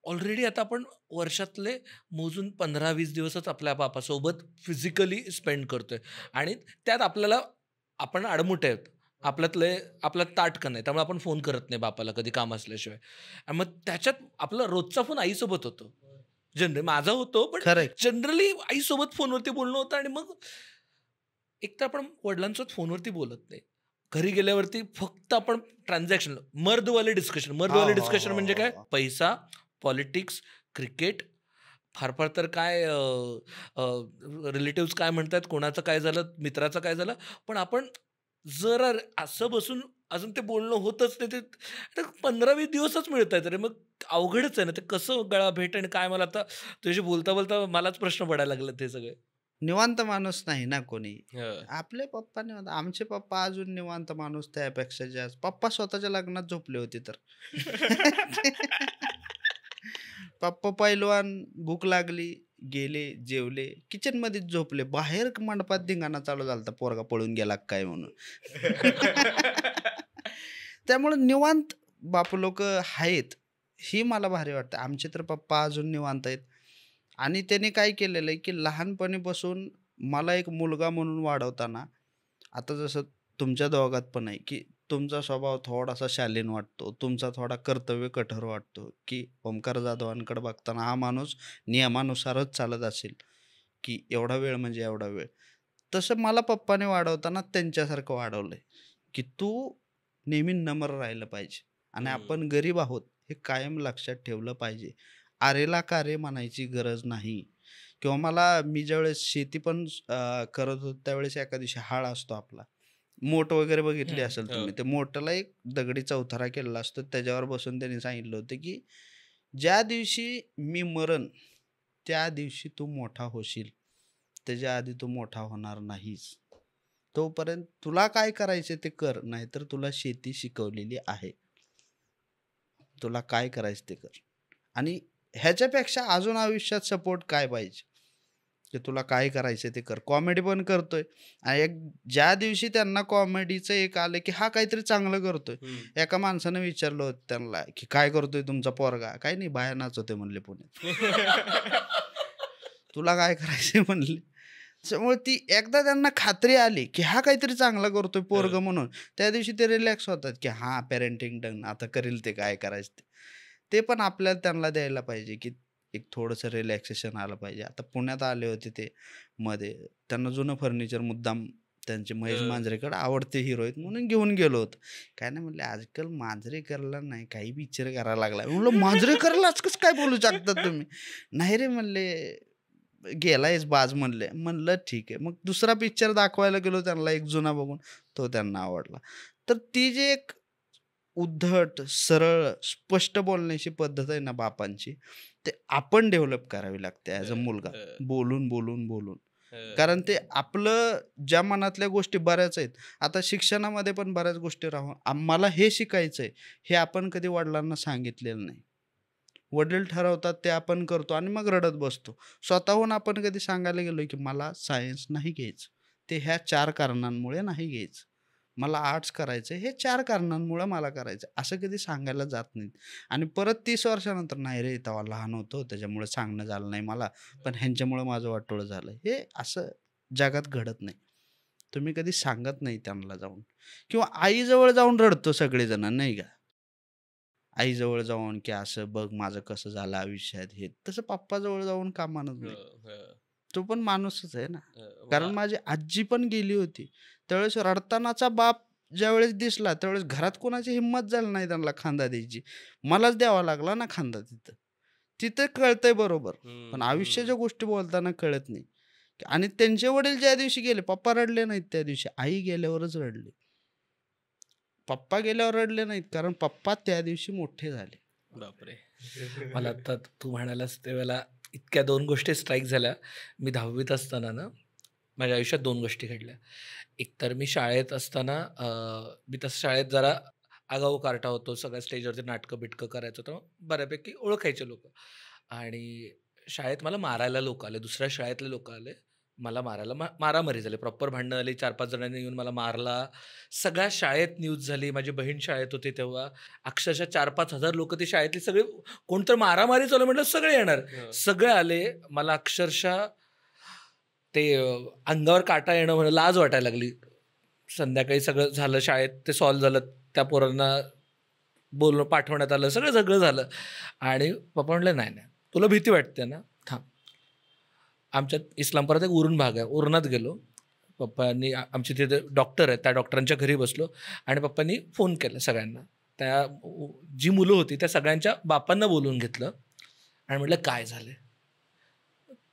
ऑलरेडी आता आपण वर्षातले मोजून 15-20 दिवसच आपल्या बापासोबत फिजिकली स्पेंड करतोय आणि त्यात आपल्याला आपण आडमुठे आहेत, आपल्यात ताटकन आहे, त्यामुळे आपण फोन करत नाही बापाला कधी काम असल्याशिवाय. आणि मग त्याच्यात आपला रोजचा फोन आईसोबत होतो, जनरली माझा होतो, पण खरंय. जनरली आईसोबत फोनवरती बोलणं होतं. आणि मग एक तर आपण वडिलांसोबत फोनवरती बोलत नाही, घरी गेल्यावरती फक्त आपण ट्रान्झॅक्शन, मर्दवाले डिस्कशन म्हणजे काय, पैसा, पॉलिटिक्स, क्रिकेट, फार फार तर काय रिलेटिव्स काय म्हणतात, कोणाचं काय झालं, मित्राचं काय झालं. पण आपण जरा असं बसून अजून ते बोलणं होतच नाही. ते 15-20 दिवसच मिळत आहेत रे. मग अवघडच आहे ना ते, कसं गळा भेट. आणि काय, मला आता तुझ्याशी बोलता बोलता मलाच प्रश्न पडायला लागले ते सगळे. निवांत माणूस नाही ना कोणी. आपले पप्पा निवांत, आमचे पप्पा अजून निवांत माणूस त्यापेक्षा जास्त. पप्पा स्वतःच्या लग्नात झोपले होते तर पप्पा पैलवान, भूक लागली, गेले, जेवले, किचन मध्येच झोपले. बाहेर मंडपात धिंगाणा चालू झाला, पोरगा पळून गेला काय म्हणून. त्यामुळे निवांत बापू लोक आहेत, ही मला भारी वाटतं. आमचे तर पप्पा अजून निवांत आहेत आणि त्यांनी काय केलेलं आहे की लहानपणीपासून मला एक मुलगा म्हणून वाढवताना, आता जसं तुमच्या दोघात पण आहे की तुमचा स्वभाव थोडासा शालीन वाटतो, तुमचा थोडा कर्तव्य कठोर वाटतो, की ओमकार जाधवांकडे बघताना हा माणूस नियमानुसारच चालत असेल की एवढा वेळ म्हणजे एवढा वेळ. तसं मला पप्पाने वाढवताना त्यांच्यासारखं वाढवलंय की तू नेहमी नम्र राहिलं पाहिजे आणि आपण गरीब आहोत हे कायम लक्षात ठेवलं पाहिजे. आरेला कारे म्हणायची गरज नाही. किंवा मी ज्यावेळेस शेती पण करत होतो त्यावेळेस एका दिवशी हाळ असतो आपला, मोठ वगैरे बघितली असेल तुम्ही, ते मोठ्याला एक दगडी चौथरा केलेला असतो, त्याच्यावर बसून त्यांनी सांगितलं होतं की ज्या दिवशी मी मरण त्या दिवशी तू मोठा होशील, त्याच्या आधी तू मोठा होणार नाहीस. तोपर्यंत तुला काय करायचे ते कर, नाहीतर तुला शेती शिकवलेली आहे, तुला काय करायचं ते कर. आणि ह्याच्यापेक्षा अजून आयुष्यात सपोर्ट काय पाहिजे, की तुला काय करायचं ते कर. कॉमेडी पण करतोय आणि एक ज्या दिवशी त्यांना कॉमेडीचं एक आलं की हा काहीतरी चांगलं करतोय, एका माणसानं विचारलं होतं त्यांना की काय करतोय तुमचा पोरगा, काय नाही बाहेर नाचवतोय म्हणले पुण्यात. तुला काय करायचंय म्हणले. त्यामुळे ती एकदा त्यांना खात्री आली की हा काहीतरी चांगला करतोय पोरग म्हणून, त्या दिवशी ते रिलॅक्स होतात की हा पेरेंटिंग डन, आता करेल ते काय करायचं ते पण आपल्याला त्यांना द्यायला पाहिजे की एक थोडंसं रिलॅक्सेशन आलं पाहिजे. आता पुण्यात आले होते ते मध्ये, त्यांना जुनं फर्निचर मुद्दाम त्यांचे महेश मांजरेकर आवडते हिरो आहेत म्हणून घेऊन गेलो होतो. काय नाही म्हणले आजकाल मांजरेकरला नाही काही पिक्चर करायला लागला. म्हणलं मांजरेकरला आजकाल काय बोलू शकतात तुम्ही. नाही रे म्हणले, गेलायस बाज म्हणले. म्हणलं ठीक आहे. मग दुसरा पिक्चर दाखवायला गेलो त्यांना एक जुना बघून, तो त्यांना आवडला. तर ती जी एक उद्धट, सरळ, स्पष्ट बोलण्याची पद्धत आहे ना बापांची, ते आपण डेव्हलप करावी लागते ॲज अ मुलगा. बोलून, बोलून, बोलून. कारण ते आपलं ज्या मनातल्या गोष्टी बऱ्याच आहेत. आता शिक्षणामध्ये पण बऱ्याच गोष्टी राहून मला हे शिकायचंय, हे आपण कधी वडिलांना सांगितलेलं नाही. वडील ठरवतात ते आपण करतो आणि मग रडत बसतो. स्वतःहून आपण कधी सांगायला गेलोय, की मला सायन्स नाही घ्यायचं. ते ह्या 4 कारणांमुळे नाही घ्यायचं. मला आर्ट्स करायचं हे 4 कारणांमुळे मला करायचं. असं कधी सांगायला जात नाहीत. आणि परत 30 वर्षानंतर नाही रे तेव्हा लहान होतो त्याच्यामुळे सांगणं झालं नाही मला. पण ह्यांच्यामुळे माझं वाटोळं झालं. हे असं जगात घडत नाही. तुम्ही कधी सांगत नाही त्यांना जाऊन किंवा आईजवळ जाऊन रडतो सगळेजण नाही का? आईजवळ जाऊन की असं बघ माझं कसं झालं आयुष्यात हे. तसं पप्पाजवळ जाऊन का मानत नाही? तो पण माणूसच आहे ना. कारण माझी आजी पण गेली होती. त्यावेळेस रडतानाचा बाप ज्यावेळेस दिसला त्यावेळेस घरात कोणाची हिंमत झाली नाही त्यांना खांदा द्यायची. मलाच द्यावा लागला ना खांदा तिथं. तिथं कळतंय बरोबर. पण आयुष्याच्या गोष्टी बोलताना कळत नाही. आणि त्यांचे वडील ज्या दिवशी गेले, पप्पा रडले नाहीत त्या दिवशी. आई गेल्यावरच रडले. पप्पा गेल्यावर रडले नाहीत कारण पप्पा त्या दिवशी मोठे झाले. बापरे. मला आता तू म्हणालास त्यावेळेला इतक्या 2 गोष्टी स्ट्राईक झाल्या. मी 10वीत असताना ना माझ्या आयुष्यात 2 गोष्टी घडल्या. एक तर मी शाळेत असताना मी तसं शाळेत जरा आगाऊ कार्टा होतो. सगळ्या स्टेजवरती नाटकं बिटकं करायचं होतं. बऱ्यापैकी ओळखायचे लोक. आणि शाळेत मला मारायला लोक आले. दुसऱ्या शाळेतले लोक आले मला मारायला. मारामारी झाली. प्रॉपर भांडणं झाली. 4-5 जणांनी येऊन मला मारला. सगळ्या शाळेत न्यूज झाली. माझी बहीण शाळेत होती तेव्हा. अक्षरशः 4-5 हजार लोक ती शाळेतली सगळे कोणतर मारामारी चालू म्हटलं सगळे येणार. सगळे आले. मला अक्षरशः ते अंगावर काटा येणं म्हणून लाज वाटायला लागली. संध्याकाळी सगळं झालं शाळेत ते सॉल्व्ह झालं. त्या पोरांना बोलणं पाठवण्यात आलं. सगळं झालं. आणि पप्पा म्हटले नाही तुला भीती वाटते ना थांब. आमच्यात इस्लामपुरात एक उरण भाग आहे. उरणात गेलो. पप्पांनी आमचे तिथे डॉक्टर आहेत त्या डॉक्टरांच्या घरी बसलो आणि पप्पांनी फोन केला सगळ्यांना. त्या जी मुलं होती त्या सगळ्यांच्या बापांना बोलवून घेतलं आणि म्हटलं काय झालं.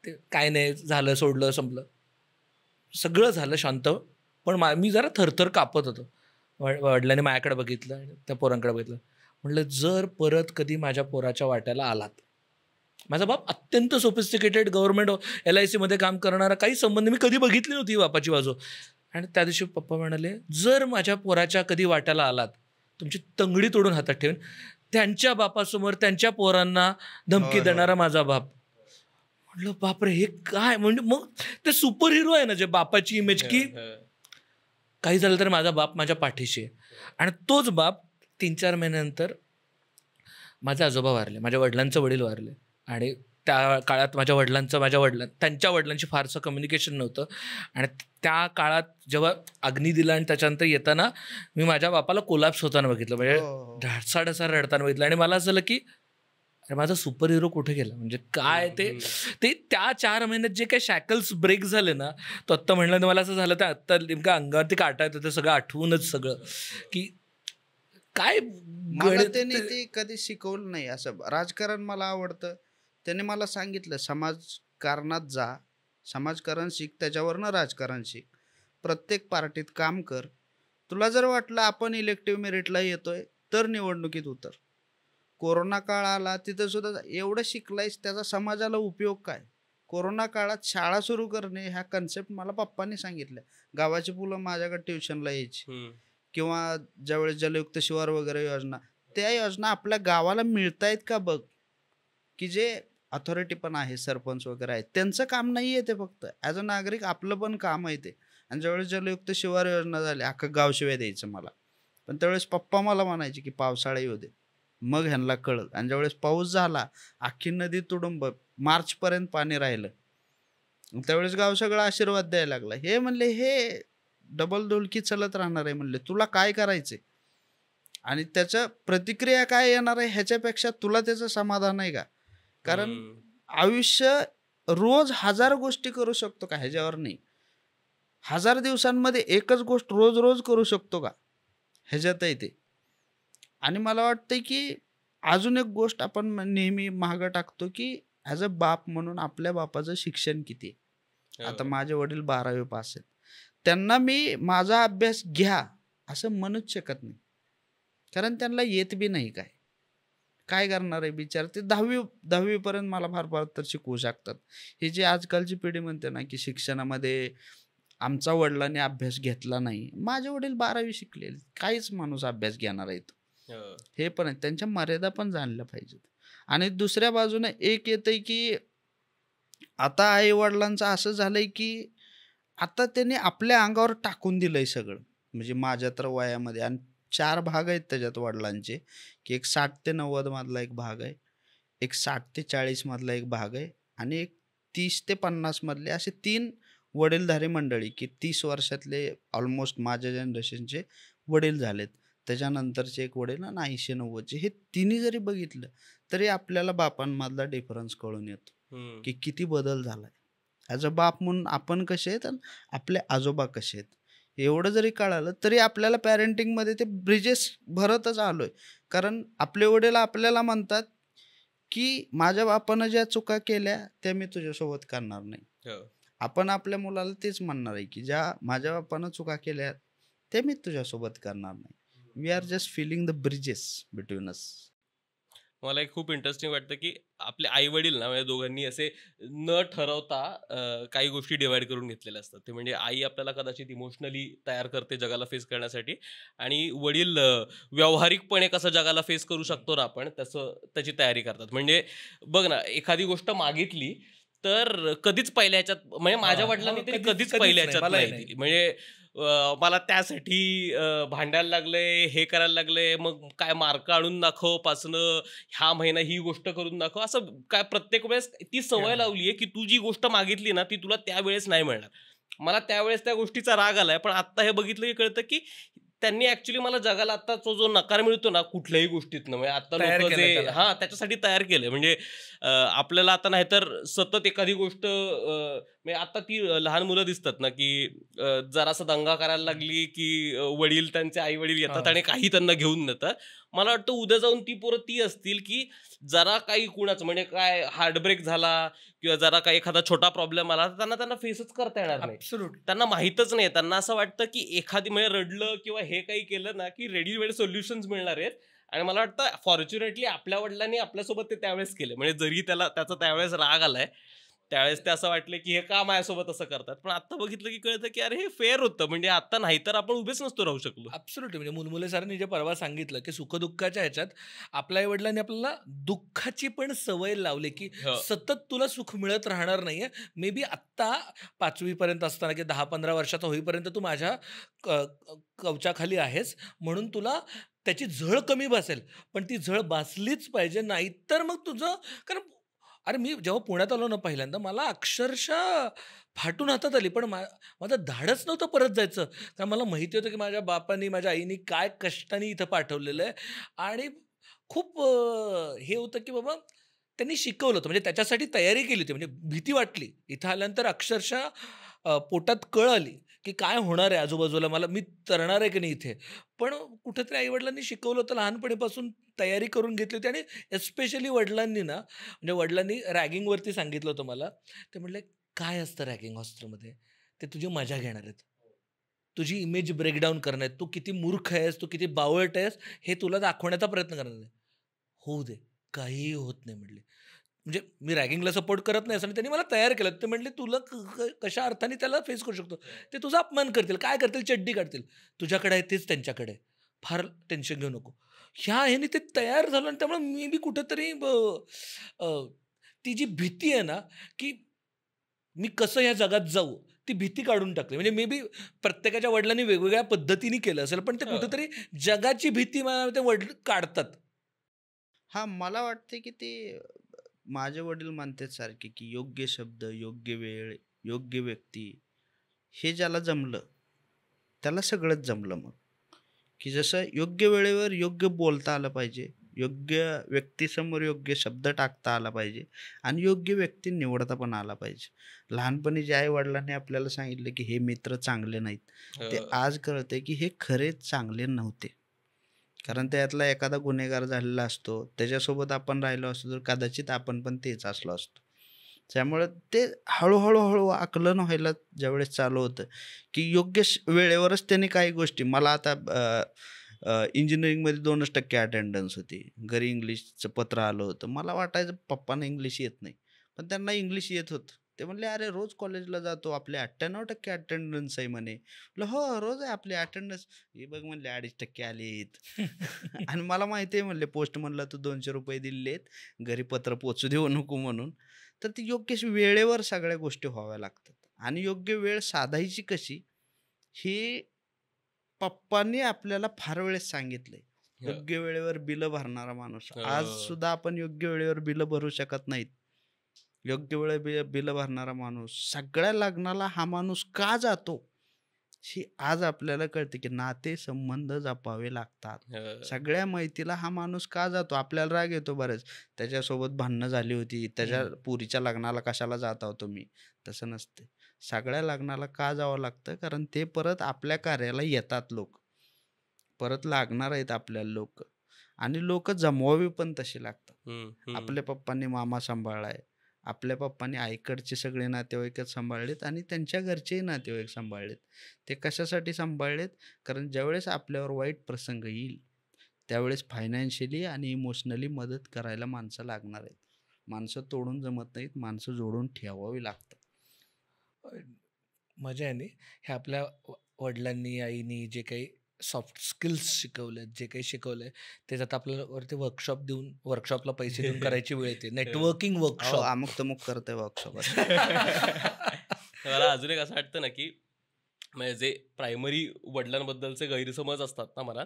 ते काय नाही झालं सोडलं संपलं सगळं झालं शांत. पण मी जरा थरथर कापत होतो. वडिलांनी माझ्याकडे बघितलं आणि त्या पोरांकडे बघितलं. म्हटलं जर परत कधी माझ्या पोराच्या वाट्याला आलात. माझा बाप अत्यंत सोफिस्टिकेटेड गव्हर्नमेंट LIC मध्ये काम करणारा काही संबंध मी कधी बघितली नव्हती बापाची बाजू. आणि त्या दिवशी पप्पा म्हणाले जर माझ्या पोराच्या कधी वाट्याला आलात तुमची तंगडी तोडून हातात ठेवून. त्यांच्या बापासमोर त्यांच्या पोरांना धमकी देणारा माझा बाप. म्हटलं बापरे हे काय. म्हणजे मग ते सुपर हिरो आहे ना जे बापाची इमेज की काही झालं तर माझा बाप माझ्या पाठीशी आहे. आणि तोच बाप 3-4 महिन्यानंतर माझे आजोबा वारले. माझ्या वडिलांचं वडील वारले. आणि त्या काळात त्यांच्या वडिलांशी फारसं कम्युनिकेशन नव्हतं. आणि त्या काळात जेव्हा अग्नी दिला आणि त्याच्यानंतर येताना मी माझ्या बापाला कोलॅप्स होताना बघितलं. म्हणजे ढासाढसा रडताना बघितलं. आणि मला असं झालं की अरे माझा सुपर हिरो कुठे गेला. म्हणजे काय ते त्या 4 महिन्यात जे काही शॅकल्स ब्रेक झाले ना तो आत्ता म्हणलं मला असं झालं. तर आत्ता नेमका अंगावरती काटा येतं ते सगळं आठवूनच सगळं की काय. मला त्यांनी ते कधी शिकवलं नाही. असं राजकारण मला आवडतं. त्याने मला सांगितलं समाजकारणात जा, समाजकारण शिक, त्याच्यावरनं राजकारण शिक, प्रत्येक पार्टीत काम कर. तुला जर वाटलं आपण इलेक्टिव्ह मेरिटला येतोय तर निवडणुकीत उतर. कोरोना काळ आला तिथं सुद्धा एवढं शिकलायस त्याचा समाजाला उपयोग काय. कोरोना काळात शाळा सुरू करणे ह्या कन्सेप्ट मला पप्पांनी सांगितल्या. गावाची मुलं माझ्याकडे ट्युशनला यायची किंवा ज्यावेळेस जलयुक्त शिवार वगैरे योजना, त्या योजना आपल्या गावाला मिळतायत का बघ. की जे अथॉरिटी पण आहे सरपंच वगैरे आहेत त्यांचं काम नाही आहे ते. फक्त ॲज अ नागरिक आपलं पण काम आहे ते. आणि ज्यावेळेस जलयुक्त शिवार योजना झाली अख्खं गाव शिवाय द्यायचं मला. पण त्यावेळेस पप्पा मला म्हणायचे की पावसाळा येऊ दे मग ह्यांना कळलं. आणि ज्यावेळेस पाऊस झाला अख्खी नदी तुडुंब मार्चपर्यंत पाणी राहिलं. त्यावेळेस गाव सगळं आशीर्वाद द्यायला लागला. हे म्हणले हे डबल ढोलकी चलत राहणार आहे. म्हणले तुला काय करायचंय आणि त्याच्या प्रतिक्रिया काय येणार आहे ह्याच्यापेक्षा तुला त्याचं समाधान आहे का. कारण आयुष्य रोज 1000 गोष्टी करू शकतो का ह्याच्यावर नाही. 1000 दिवसांमध्ये एकच गोष्ट रोज रोज करू शकतो का ह्याच्यातही ते. आणि मला वाटतंय की अजून एक गोष्ट आपण नेहमी मागं टाकतो की ॲज अ बाप म्हणून आपल्या बापाचं शिक्षण किती आहे. आता माझे वडील 12वी पास आहेत. त्यांना मी माझा अभ्यास घ्या असं म्हणूच शकत नाही, कारण त्यांना येत बी नाही. काय करणार आहे बिचार ते. 10वी पर्यंत मला फार फार तर शिकवू शकतात. ही जी आजकालची पिढी म्हणते ना की शिक्षणामध्ये आमचा वडिलांनी अभ्यास घेतला नाही. माझे वडील 12वी शिकलेले, काहीच माणूस अभ्यास घेणार आहेत. हे पण आहे, त्यांच्या मर्यादा पण जाणल्या पाहिजेत. आणि दुसऱ्या बाजूने एक येतंय की आता आई वडिलांचं असं झालंय की आता त्यांनी आपल्या अंगावर टाकून दिलंय सगळं. म्हणजे माझ्या तर वयामध्ये आणि 4 भाग आहेत त्याच्यात वडिलांचे, की एक 60 ते 90 मधला एक भाग आहे, एक 60 ते 40 मधला एक भाग आहे आणि एक 30 ते 50 मधले, असे 3 वडीलधारी मंडळी, की 30 वर्षातले ऑलमोस्ट माझ्या जनरेशनचे वडील झालेत. त्याच्यानंतरचे एक वडील आणि 80-90चे. हे तिन्ही जरी बघितलं तरी आपल्याला बापांमधला डिफरन्स कळून येतो की किती बदल झालाय. ॲज अ बाप म्हणून आपण कसे आहेत आणि आपले आजोबा कसे आहेत, एवढं जरी कळालं तरी आपल्याला पॅरेंटिंगमध्ये ते ब्रिजेस भरतच आलोय. कारण आपले वडील आपल्याला म्हणतात की माझ्या बापानं ज्या चुका केल्या त्या मी तुझ्यासोबत करणार नाही. आपण आपल्या मुलाला तेच म्हणणार आहे की ज्या माझ्या बापानं चुका केल्या ते मी तुझ्यासोबत करणार नाही. We are just filling the bridges between us. मला एक खूप इंटरेस्टिंग वाटतं की आपले आई वडील ना म्हणजे दोघांनी असे न ठरवता काही गोष्टी डिवाइड करून घेतलेल्या असतात. ते म्हणजे आई आपल्याला कदाचित इमोशनली तयार करते जगाला फेस करण्यासाठी, आणि वडील व्यावहारिकपणे कसं जगाला फेस करू शकतो ना आपण त्याची तयारी करतात. म्हणजे बघ ना, एखादी गोष्ट मागितली तर कधीच पहिल्या ह्याच्यात, म्हणजे माझ्या वडिलांनी तरी कधीच पहिल्या ह्याच्यात नाही दिली. म्हणजे मला त्यासाठी भांडायला लागलंय, हे करायला लागलंय, मग काय मार्क आणून दाखव पासनं, ह्या महिना ही गोष्ट करून दाखव, असं काय प्रत्येक वेळेस ती सवय लावली आहे की तू जी गोष्ट मागितली ना ती तुला त्यावेळेस नाही मिळणार. मला त्यावेळेस त्या गोष्टीचा राग आलाय, पण आता हे बघितलं की कळतं की त्यांनी ऍक्च्युली मला जगाला आता जो नकार मिळतो ना कुठल्याही गोष्टीतनं, म्हणजे आता लोक जे त्याच्यासाठी तयार केलंय. म्हणजे आपल्याला आता नाहीतर सतत एखादी गोष्ट, म्हणजे आता ती लहान मुलं दिसतात ना की जरासा दंगा करायला लागली की वडील, त्यांचे आई वडील येतात आणि काही त्यांना घेऊन देतात. मला वाटतं उद्या जाऊन ती पोरं ती असतील की जरा काही कुणाचं म्हणजे काय हार्टब्रेक झाला किंवा जरा काही एखादा छोटा प्रॉब्लेम आला तर त्यांना फेसच करता येणार नाही. त्यांना माहीतच नाही. त्यांना असं वाटतं की एखादी म्हणजे रडलं किंवा हे काही केलं ना की रेडीमेड सोल्युशन्स मिळणार आहेत. आणि मला वाटतं फॉर्च्युनेटली आपल्या वडिलांनी आपल्यासोबत ते त्यावेळेस केलं. म्हणजे जरी त्याचा त्यावेळेस राग आलाय, त्यावेळेस ते असं वाटलं की हे का माझ्यासोबत असं करतात, पण आता बघितलं की कळतं की अरे हे फेअर होतं. म्हणजे आता नाही तर आपण उभेच नसतो राहू शकलो. ॲब्सोल्युटली. म्हणजे मुलमुले सरांनी जे परवा सांगितलं की सुखदुःखाच्या ह्याच्यात आपल्या आईवडिलांनी आपल्याला दुःखाची पण सवय लावली की सतत तुला सुख मिळत राहणार नाहीये. मे बी आत्ता 5वी पर्यंत असताना की 10-15 वर्षाचा होईपर्यंत तू माझ्या कवचाखाली आहेस, म्हणून तुला त्याची झळ कमी बसेल, पण ती झळ बसलीच पाहिजे, नाहीतर मग तुझं. कारण अरे मी जेव्हा पुण्यात आलो ना पहिल्यांदा, मला अक्षरशः फाटून हातात आली, पण माझं धाडच नव्हतं परत जायचं. कारण मला माहिती होतं की माझ्या बापानी, माझ्या आईनी काय कष्टाने इथं पाठवलेलं आहे. आणि खूप हे होतं की बाबा त्यांनी शिकवलं होतं, म्हणजे त्याच्यासाठी तयारी केली होती. म्हणजे भीती वाटली इथं आल्यानंतर, अक्षरशः पोटात कळ आली की काय होणार आहे आजूबाजूला, मी तरणार आहे की नाही इथे. पण कुठेतरी आईवडिलांनी शिकवलं होतं, लहानपणीपासून तयारी करून घेतली होती. आणि एस्पेशली वडिलांनी ना, म्हणजे वडिलांनी रॅगिंगवरती सांगितलं होतं मला. ते म्हटले, काय असतं रॅगिंग हॉस्टेलमध्ये? ते तुझी मजा घेणार आहेत, तुझी इमेज ब्रेकडाऊन करणार आहेत, तू किती मूर्ख आहेस, तू किती बावळट आहेस हे तुला दाखवण्याचा प्रयत्न करणार आहे. होऊ दे, काहीही होत नाही म्हटले. म्हणजे मी रॅगिंगला सपोर्ट करत नाही असं, आणि त्यांनी मला तयार केलं. ते म्हटले, तुला कशा अर्थाने त्याला फेस करू शकतो, ते तुझा अपमान करतील, काय करतील, चड्डी काढतील, तुझ्याकडे आहे तेच त्यांच्याकडे, फार टेन्शन घेऊ नको. ह्याने ते तयार झालं. आणि त्यामुळे मी बी कुठंतरी ती जी भीती आहे ना की मी कसं या जगात जाऊ, ती भीती काढून टाकली. म्हणजे मे बी प्रत्येकाच्या वडिलांनी वेगवेगळ्या पद्धतीने केलं असेल, पण ते कुठेतरी जगाची भीती मला ते वडील काढतात. हा, मला वाटते की ते माझे वडील म्हणतात सारखे की योग्य शब्द, योग्य वेळ, योग्य व्यक्ती, हे ज्याला जमलं त्याला सगळंच जमलं. मग की जसं योग्य वेळेवर योग्य बोलता आलं पाहिजे, योग्य व्यक्तीसमोर योग्य शब्द टाकता आला पाहिजे आणि योग्य व्यक्ती निवडता पण आला पाहिजे. लहानपणी जे आई वडिलांनी आपल्याला सांगितलं की हे मित्र चांगले नाहीत, ते आज कळते की हे खरेच चांगले नव्हते. कारण त्यातला एखादा गुन्हेगार झालेला असतो, त्याच्यासोबत आपण राहिलो असतो तर कदाचित आपण पण तेच असलो असतो. त्यामुळे ते हळू आकलन व्हायला ज्यावेळेस चालू होतं, की योग्य वेळेवरच त्यांनी काही गोष्टी मला आता इंजिनिअरिंगमध्ये 2% अटेंडन्स होती. घरी इंग्लिशचं पत्र आलं होतं. मला वाटायचं पप्पांना इंग्लिश येत नाही. पण त्यांना इंग्लिश येत होतं. ते म्हणले, "अरे रोज कॉलेजला जातो. आपले 98% अटेंडन्स आहे" म्हणे. म्हटलं, "हो, रोज आहे आपली अटेंडन्स." हे बघ म्हणले 2.5% आलेत. आणि मला माहिती आहे म्हणले पोस्टमनला तू ₹200 दिलेत, घरी पत्र पोहोचू देऊ नको म्हणून. तर ती योग्य अशी वेळेवर सगळ्या गोष्टी व्हाव्या लागतात. आणि योग्य वेळ साधायची कशी, हे पप्पांनी आपल्याला फार वेळेस सांगितलंय. योग्य वेळेवर बिलं भरणारा माणूस. आज सुद्धा आपण योग्य वेळेवर बिलं भरू शकत नाहीत. योग्य वेळेवर बिलं भरणारा माणूस, सगळ्या लग्नाला हा माणूस का जातो? ही आज आपल्याला कळते, की नातेसंबंध जपावे लागतात. सगळ्या माहितीला हा माणूस का जातो? आपल्याला राग येतो बरेच. त्याच्यासोबत भांडणं झाली होती, त्याच्या पोरीच्या लग्नाला कशाला जात आहो तुम्ही? तसं नसते. सगळ्या लग्नाला का जावं लागतं? कारण ते परत आपल्या कार्याला येतात लोक. परत लागणार आहेत आपल्याला लोक. आणि लोक जमवावी पण तशी लागतात. आपल्या पप्पांनी मामा सांभाळलाय, आपल्या पप्पांनी आईकडचे सगळे नातेवाईकच सांभाळलेत आणि त्यांच्या घरचेही नातेवाईक सांभाळलेत. ते कशासाठी सांभाळलेत? कारण ज्यावेळेस आपल्यावर वाईट प्रसंग येईल, त्यावेळेस फायनान्शियली आणि इमोशनली मदत करायला माणसं लागणार आहेत. माणसं तोडून जमत नाहीत, माणसं जोडून ठेवावी लागतात. मजा आहे. हे आपल्या वडिलांनी आईनी जे काही सॉफ्ट स्किल्स शिकवलेत, जे काही शिकवलंय, त्याच्यात आपल्याला वरती वर्कशॉपला पैसे देऊन करायची वेळ येते. नेटवर्किंग वर्कशॉप अमुक तमुक करते वर्कशॉप. मला अजून एक असं वाटतं ना, की म्हणजे जे प्रायमरी वडिलांबद्दलचे गैरसमज असतात ना मनात,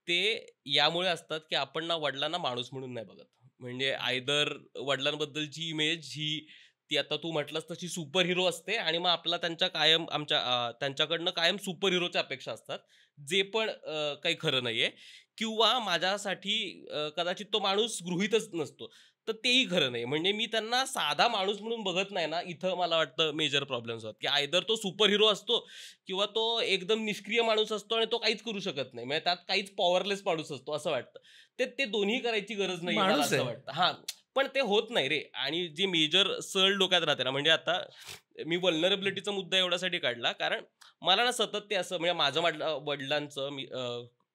ते यामुळे असतात की आपण ना वडिलांना माणूस म्हणून नाही बघत. म्हणजे आयदर वडिलांबद्दलची इमेज ही ती आता तू म्हटलंस तशी सुपर हिरो असते आणि मग आपला त्यांच्याकडनं कायम सुपर हिरोच्या अपेक्षा असतात, जे पण काही खरं नाहीये. किंवा माझ्यासाठी कदाचित तो माणूस गृहीतच नसतो, तर तेही खरं नाही. म्हणजे मी त्यांना साधा माणूस म्हणून बघत नाही ना, इथं मला वाटतं मेजर प्रॉब्लेम्स होतात, की आयदर तो सुपर हिरो असतो किंवा तो एकदम निष्क्रिय माणूस असतो आणि तो काहीच करू शकत नाही. म्हणजे त्यात काहीच पॉवरलेस माणूस असतो असं वाटतं. ते दोन्ही करायची गरज नाही मला असं वाटतं. हां, पण ते होत नाही रे. आणि जे मेजर सल डोक्यात राहते ना, म्हणजे आता मी वल्नरेबिलिटीचा मुद्दा एवढ्यासाठी काढला, कारण मला ना सतत ते असं म्हणजे माझं वडिलांचं मी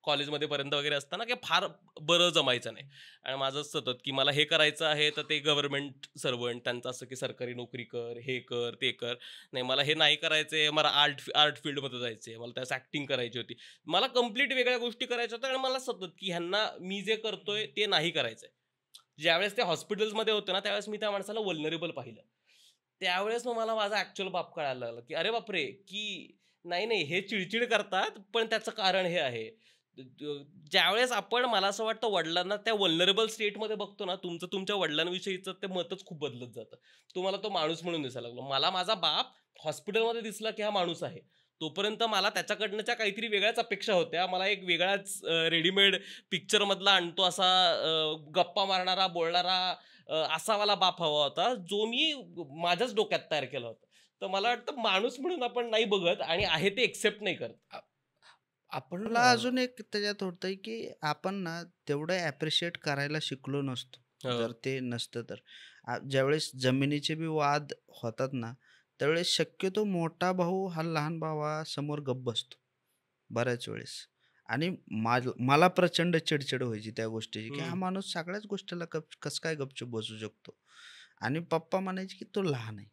कॉलेजमध्ये पर्यंत वगैरे असताना की फार बरं जमायचं नाही. आणि माझं सतत की मला हे करायचं आहे, तर ते गव्हर्नमेंट सर्वंट त्यांचं असं की सरकारी नोकरी कर, हे कर, ते कर. नाही मला हे नाही करायचंय, मला आर्ट फील्डमध्ये जायचंय, मला त्यास ऍक्टिंग करायची होती. मला कम्प्लीट वेगळ्या गोष्टी करायच्या होत्या आणि मला सतत की ह्यांना मी जे करतोय ते नाही करायचंय. ज्यावेळेस ते हॉस्पिटल्समध्ये होते ना, त्यावेळेस मी त्या माणसाला वल्नरेबल पाहिलं. त्यावेळेस मग मला माझा ऍक्च्युअल बाप कळायला लागला, की अरे बापरे, की नाही हे चिडचिड करतात, पण त्याचं कारण हे आहे. ज्यावेळेस आपण मला असं वाटतं वडिलांना त्या वल्नरेबल स्टेटमध्ये बघतो ना, तुमच्या वडिलांविषयीचं ते मतच खूप बदलत जातं. तुम्हाला तो माणूस म्हणून दिसायला लागलो. मला माझा बाप हॉस्पिटलमध्ये दिसला की हा माणूस आहे. तोपर्यंत मला त्याच्याकडनंच्या काहीतरी वेगळ्याच अपेक्षा होत्या. मला एक वेगळाच रेडीमेड पिक्चरमधला आणतो असा गप्पा मारणारा, बोलणारा असावाला बाप हवा होता, जो मी माझ्याच डोक्यात तयार केला होता. तर मला वाटतं माणूस म्हणून आपण नाही बघत आणि आहे ते एक्सेप्ट नाही करत. आपण मला अजून एक त्याच्यात होतंय, की आपण ना तेवढं ॲप्रिशिएट करायला शिकलो नसतो. जर ते नसतं तर. ज्यावेळेस जमिनीचे बी वाद होतात ना, त्यावेळेस शक्यतो मोठा भाऊ हा लहान भावासमोर गप्प बसतो, बऱ्याच वेळेस. आणि मला प्रचंड चिडचिड व्हायची त्या गोष्टीची, की हा माणूस सगळ्याच गोष्टीला कसं काय गपचूप बसू शकतो. आणि पप्पा म्हणायचे, की तो लहान आहे,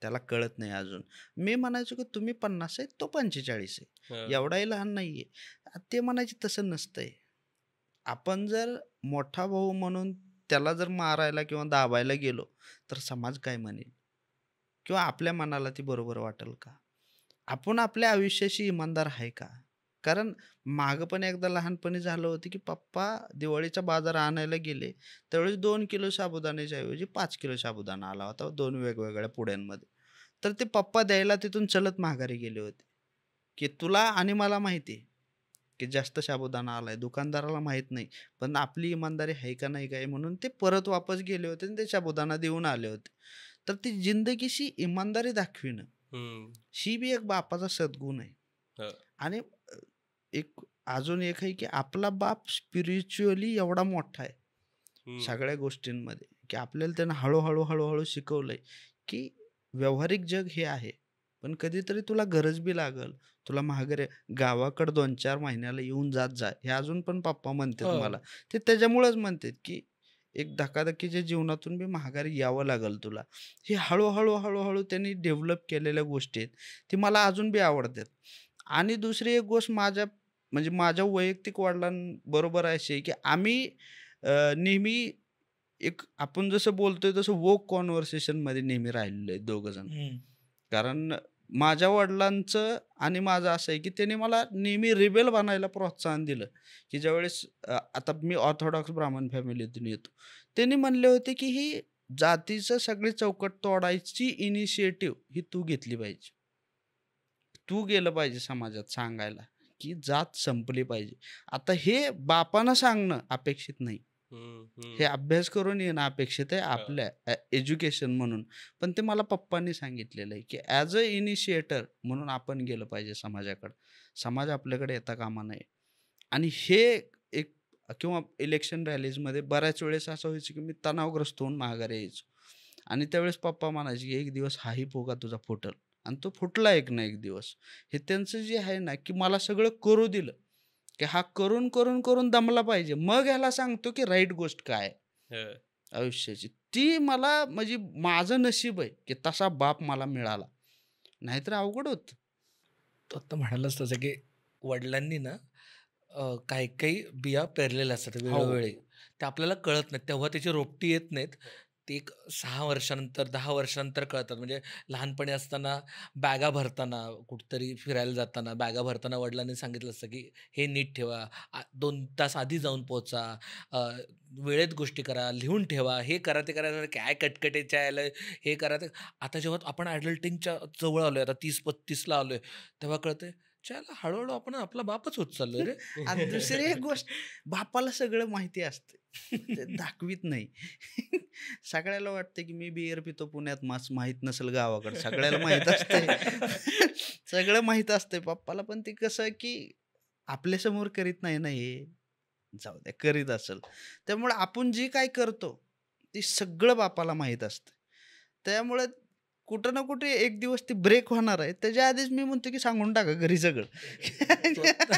त्याला कळत नाही अजून. मी म्हणायचो, की तुम्ही 50 आहे, तो 45 आहे, एवढाही लहान नाहीये. ते म्हणायचे तसं नसतंय. आपण जर मोठा भाऊ म्हणून त्याला जर मारायला किंवा दाबायला गेलो, तर समाज काय म्हणेल? किंवा आपल्या मनाला ती बरोबर वाटेल का? आपण आपल्या आयुष्याशी इमानदार आहे का? कारण मागं पण एकदा लहानपणी झालं होतं, की पप्पा दिवाळीचा बाजार आणायला गेले, त्यावेळेस 2 किलो साबुदाण्याच्या ऐवजी 5 किलो साबुदाणा आला होता 2 वेगवेगळ्या पुड्यांमध्ये. तर ते पप्पा द्यायला तिथून चलत माघारी गेले होते, की तुला आणि मला माहिती आहे, की जास्त साबुदाणा आलाय. दुकानदाराला माहीत नाही. पण आपली इमानदारी आहे का नाही काय म्हणून ते परत वापस गेले होते आणि ते साबुदाणा देऊन आले होते. तर ती जिंदगीशी इमानदारी दाखविणं, ही बी एक बापाचा सद्गुण आहे. आणि एक अजून एक आहे की आपला बाप स्पिरिच्युअली एवढा मोठा आहे हम्म. सगळ्या गोष्टींमध्ये, की आपल्याला त्यानं हळूहळू हळूहळू शिकवलंय की व्यावहारिक जग हे आहे, पण कधीतरी तुला गरज बी लागल, तुला महागरे गावाकडं 2-4 महिन्याला येऊन जात जा. हे अजून पण पप्पा म्हणतात हो. मला. ते त्याच्यामुळेच म्हणतात की एक धकाधकीच्या जीवनातून बी महागारी यावं लागल तुला. हे हळूहळू हळूहळू त्यांनी डेव्हलप केलेल्या गोष्टी आहेत, ती मला अजून बी आवडतात. आणि दुसरी एक गोष्ट म्हणजे माझ्या वैयक्तिक वडिलांबरोबर अशी आहे की आम्ही नेहमी एक आपण जसं बोलतोय तसं वोक कॉन्व्हर्सेशनमध्ये नेहमी राहिलेलो आहे दोघं जण. हम्म. कारण माझ्या वडिलांचं आणि माझं असं आहे की त्याने मला नेहमी रिबेल बनायला प्रोत्साहन दिलं, की ज्यावेळेस आता मी ऑर्थोडॉक्स ब्राह्मण फॅमिलीतून येतो. त्यांनी म्हणले होते की ही जातीचं सगळी चौकट तोडायची इनिशिएटिव्ह ही तू घेतली पाहिजे. तू गेलं पाहिजे समाजात सांगायला की जात संपली पाहिजे. आता हे बापानं सांगणं अपेक्षित नाही, हम्म, हम्म. हे अभ्यास करून येणं अपेक्षित आहे आपल्या एज्युकेशन म्हणून. पण ते मला पप्पांनी सांगितलेलं आहे की ॲज अ इनिशिएटर म्हणून आपण गेलं पाहिजे समाजाकडं. समाज आपल्याकडे येता कामा नये. आणि हे एक किंवा इलेक्शन रॅलीजमध्ये बऱ्याच वेळेस असं व्हायचं की मी तणावग्रस्त होऊन माघारी यायचो. आणि त्यावेळेस पप्पा म्हणायचे की एक दिवस हाही फुगा तुझा फुटल. आणि तो फुटला एक ना एक दिवस. हे त्यांचं जे आहे ना की मला सगळं करू दिलं, की हा करून करून करून दमला पाहिजे, मग ह्याला सांगतो की राईट गोष्ट काय आहे हं. आयुष्याची. ती मला म्हणजे माझं नशीब आहे की तसा बाप मला मिळाला, नाहीतर अवघड होत. तो आता म्हणालाच तसं की वडिलांनी ना काही काही बिया पेरलेल्या असतात वेळोवेळी, ते आपल्याला कळत नाही तेव्हा त्याची रोपटी येत नाहीत. ते एक 6 वर्षानंतर 10 वर्षानंतर कळतात. म्हणजे लहानपणी असताना बॅगा भरताना, कुठतरी फिरायला जाताना बॅगा भरताना वडिलांनी सांगितलं असतं की हे नीट ठेवा, 2 तास आधी जाऊन पोहोचा, वेळेत गोष्टी करा, लिहून ठेवा, हे करा ते करा, काय कटकटेच्या यायला हे करा ते. आता जेव्हा आपण ॲडल्टिंगच्या जवळ आलोय, आता 30-35ला आलोय, तेव्हा कळतंय त्याला हळूहळू आपण आपला बापच होत चाललोय रे. आणि दुसरी एक गोष्ट, बापाला सगळं माहिती असते, ते दाखवीत नाही. सगळ्याला वाटतं की मी बिअर पितो पुण्यात, माहीत नसेल गावाकडे, सगळ्याला माहीत असते. सगळं माहीत असतंय पप्पाला. पण ते कसं की आपल्यासमोर करीत नाही ना हे, जाऊ द्या करीत असेल. त्यामुळे आपण जे काय करतो ते सगळं बापाला माहीत असतं. त्यामुळे कुठं ना कुठे एक दिवस ती ब्रेक होणार आहे. त्याच्या आधीच मी म्हणतो की सांगून टाका घरी सगळं. तो आता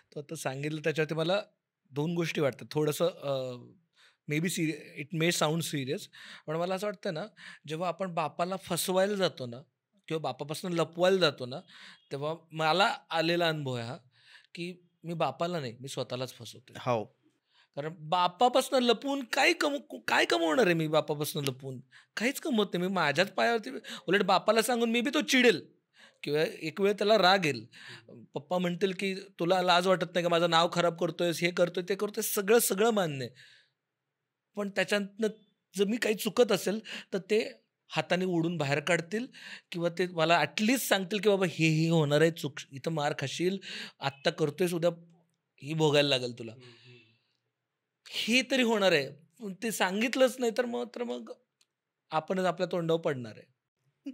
तो आता सांगितलं त्याच्यावरती मला 2 गोष्टी वाटतात. थोडंसं may be it may sound serious, पण मला असं वाटतं ना, जेव्हा आपण बापाला फसवायला जातो ना किंवा बापापासून लपवायला जातो ना, तेव्हा मला आलेला अनुभव आहे हा, की मी बापाला नाही, मी स्वतःलाच फसवतोय. हो. कारण बापापासून लपवून काय कमवणार आहे मी बापापासून लपवून? काहीच कमवत नाही. मी माझ्याच पायावरती, उलट बापाला सांगून मे बी तो चिडेल किंवा एक वेळ त्याला राग येईल. पप्पा म्हणतील की तुला लाज वाटत नाही का, माझं नाव खराब करतोयस, हे करतोय, ते करतोय, सगळं मान्य आहे. पण त्याच्यातनं जर मी काही चुकत असेल तर ते हाताने ओढून बाहेर काढतील किंवा ते मला ॲटलिस्ट सांगतील की बाबा हे होणार आहे, चूक इथं मार खाशील, आत्ता करतोयस, उद्या ही भोगायला लागेल तुला. हे तरी होणार आहे. पण ते सांगितलंच नाही तर मग आपणच आपल्या तोंडावर पडणार आहे.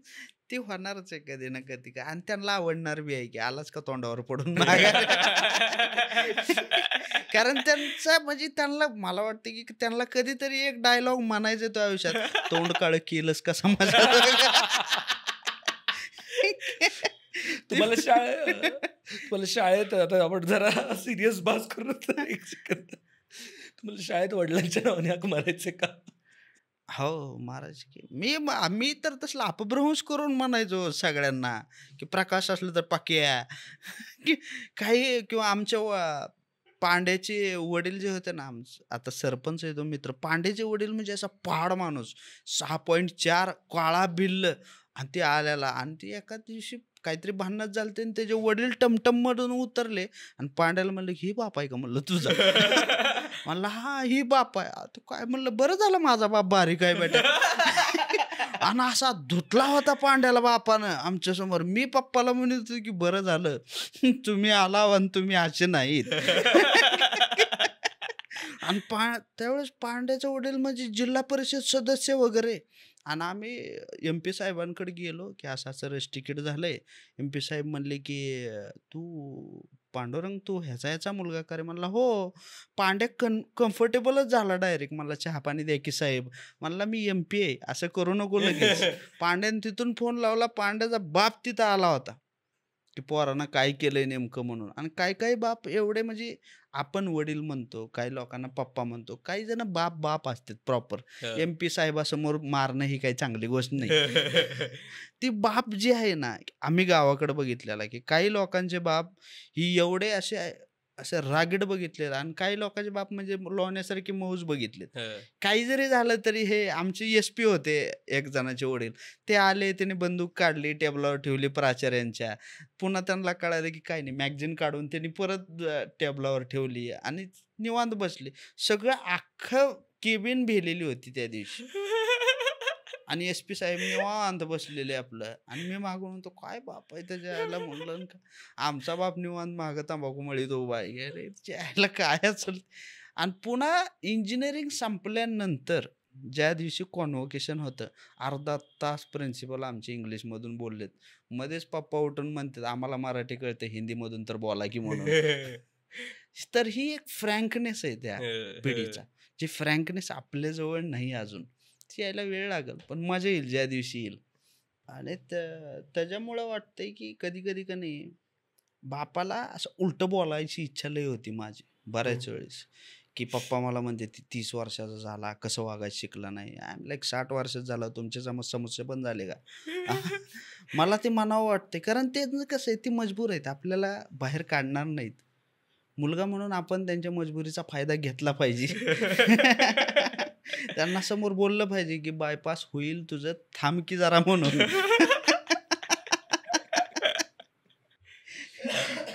ते होणारच आहे कधी ना कधी. का आणि त्यांना आवडणार बी आहे की आलाच का तोंडावर पडून माघारी. कारण त्यांचा म्हणजे त्यांना मला वाटतं की त्यांना कधीतरी एक डायलॉग म्हणायचा तो आयुष्यात, तोंड काळं केलंस का समाजात. तुम्हाला शाळेत आता आपण जरा सिरियस बास करू एक सेकंद. तुम्हाला शाळेत वडिलांच्या नावाने हाक मारायचे का? हो, महाराज की मी तर तसला अपभ्रंश करून म्हणायचो सगळ्यांना की प्रकाश असलं तर पक्या की काही. किंवा आमच्या पांड्याचे वडील जे होते ना, आता सरपंच आहे तो मित्र, पांड्याचे वडील म्हणजे असा पहाड माणूस, 6.4 काळा बिल्ल. आणि ते आल्याला आणि ती एका दिवशी काहीतरी भांडणच झालं आणि त्याचे वडील टमटम मधून उतरले आणि पांड्याला म्हणलं ही बाप आहे का म्हणलं तुझा. म्हणलं हा ही बाप आहे. तो काय म्हणलं बरं झालं माझा बाप बारीक आहे बेटा. आणि असा धुतला होता पांड्याला बापानं आमच्या समोर. मी पप्पाला म्हणत होतो की बरं झालं तुम्ही आला आणि तुम्ही असे नाहीत. आणि त्यावेळेस पांड्याचा वडील म्हणजे जिल्हा परिषद सदस्य वगैरे. आणि आम्ही MP साहेबांकडे गेलो की असं असं रस तिकीट झालंय. MP साहेब म्हणले की तू पांडुरंग तू ह्याचा मुलगा का रे? म्हणला हो. पांड्या कम्फर्टेबलच झाला डायरेक्ट. मला चहा पाणी द्या की साहेब. म्हणला मी MP आहे, असं करू नको लगेच. पांड्याने तिथून फोन लावला. पांड्याचा बाप तिथं आला होता की पोरानं काय केलंय नेमकं म्हणून. आणि काही काही बाप एवढे म्हणजे आपण वडील म्हणतो, काही लोकांना पप्पा म्हणतो, काही जण बाप बाप असतात प्रॉपर. MP साहेबासमोर मारणं ही काही चांगली गोष्ट नाही. ती बाप जी आहे ना, आम्ही गावाकडे बघितलेला की काही लोकांचे बाप ही एवढे असे रागीड बघितलेत आणि काही लोकांचे बाप म्हणजे लोण्यासारखी मौज बघितलेत. काही जरी झालं तरी हे आमचे SP होते एक जणाचे वडील. ते आले, त्याने बंदूक काढली, टेबलावर ठेवली प्राचार्यांच्या. पुन्हा त्यांना कळालं की काही नाही, मॅगझिन काढून त्यांनी परत टेबलावर ठेवली आणि निवांत बसले. सगळं अख्खं केबिन भेलेली होती त्या दिवशी. आणि SP साहेब निवांत बसलेले आपलं. आणि मी मागून म्हणतो काय बाप आहे त्याच्या आयला. म्हणलं का आमचा बाप निवांत मागं तंबाखू मळीत उभा आहे. अरे त्याच्या आयला काय असेल. आणि पुन्हा इंजिनिअरिंग संपल्यानंतर ज्या दिवशी कॉन्व्होकेशन होतं, अर्धा तास प्रिन्सिपल आमचे इंग्लिशमधून बोललेत. मध्येच पप्पा उठून म्हणतात आम्हाला मराठी कळते, हिंदीमधून तर बोला की म्हणून. तर ही एक फ्रँकनेस आहे त्या पिढीचा, जी फ्रँकनेस आपल्याजवळ नाही अजून. ती यायला वेळ लागेल, पण मजा येईल ज्या दिवशी येईल. आणि त्याच्यामुळं वाटतंय की कधी कधी का नाही बापाला असं उलटं बोलायची इच्छा लई होती माझी बऱ्याच वेळेस. की पप्पा मला म्हणते ती 30 वर्षाचा झाला, कसं वागायचं शिकला नाही. आय एम लाईक 60 वर्षाचा झाला, तुमचे समस्या पण झाले का? मला ते म्हणावं वाटते, कारण ते कसं आहे, ती मजबूर आहेत, आपल्याला बाहेर काढणार नाहीत. मुलगा म्हणून आपण त्यांच्या मजबुरीचा फायदा घेतला पाहिजे. त्यांना समोर बोललं पाहिजे की बायपास होईल तुझं, थांब की जरा म्हणून.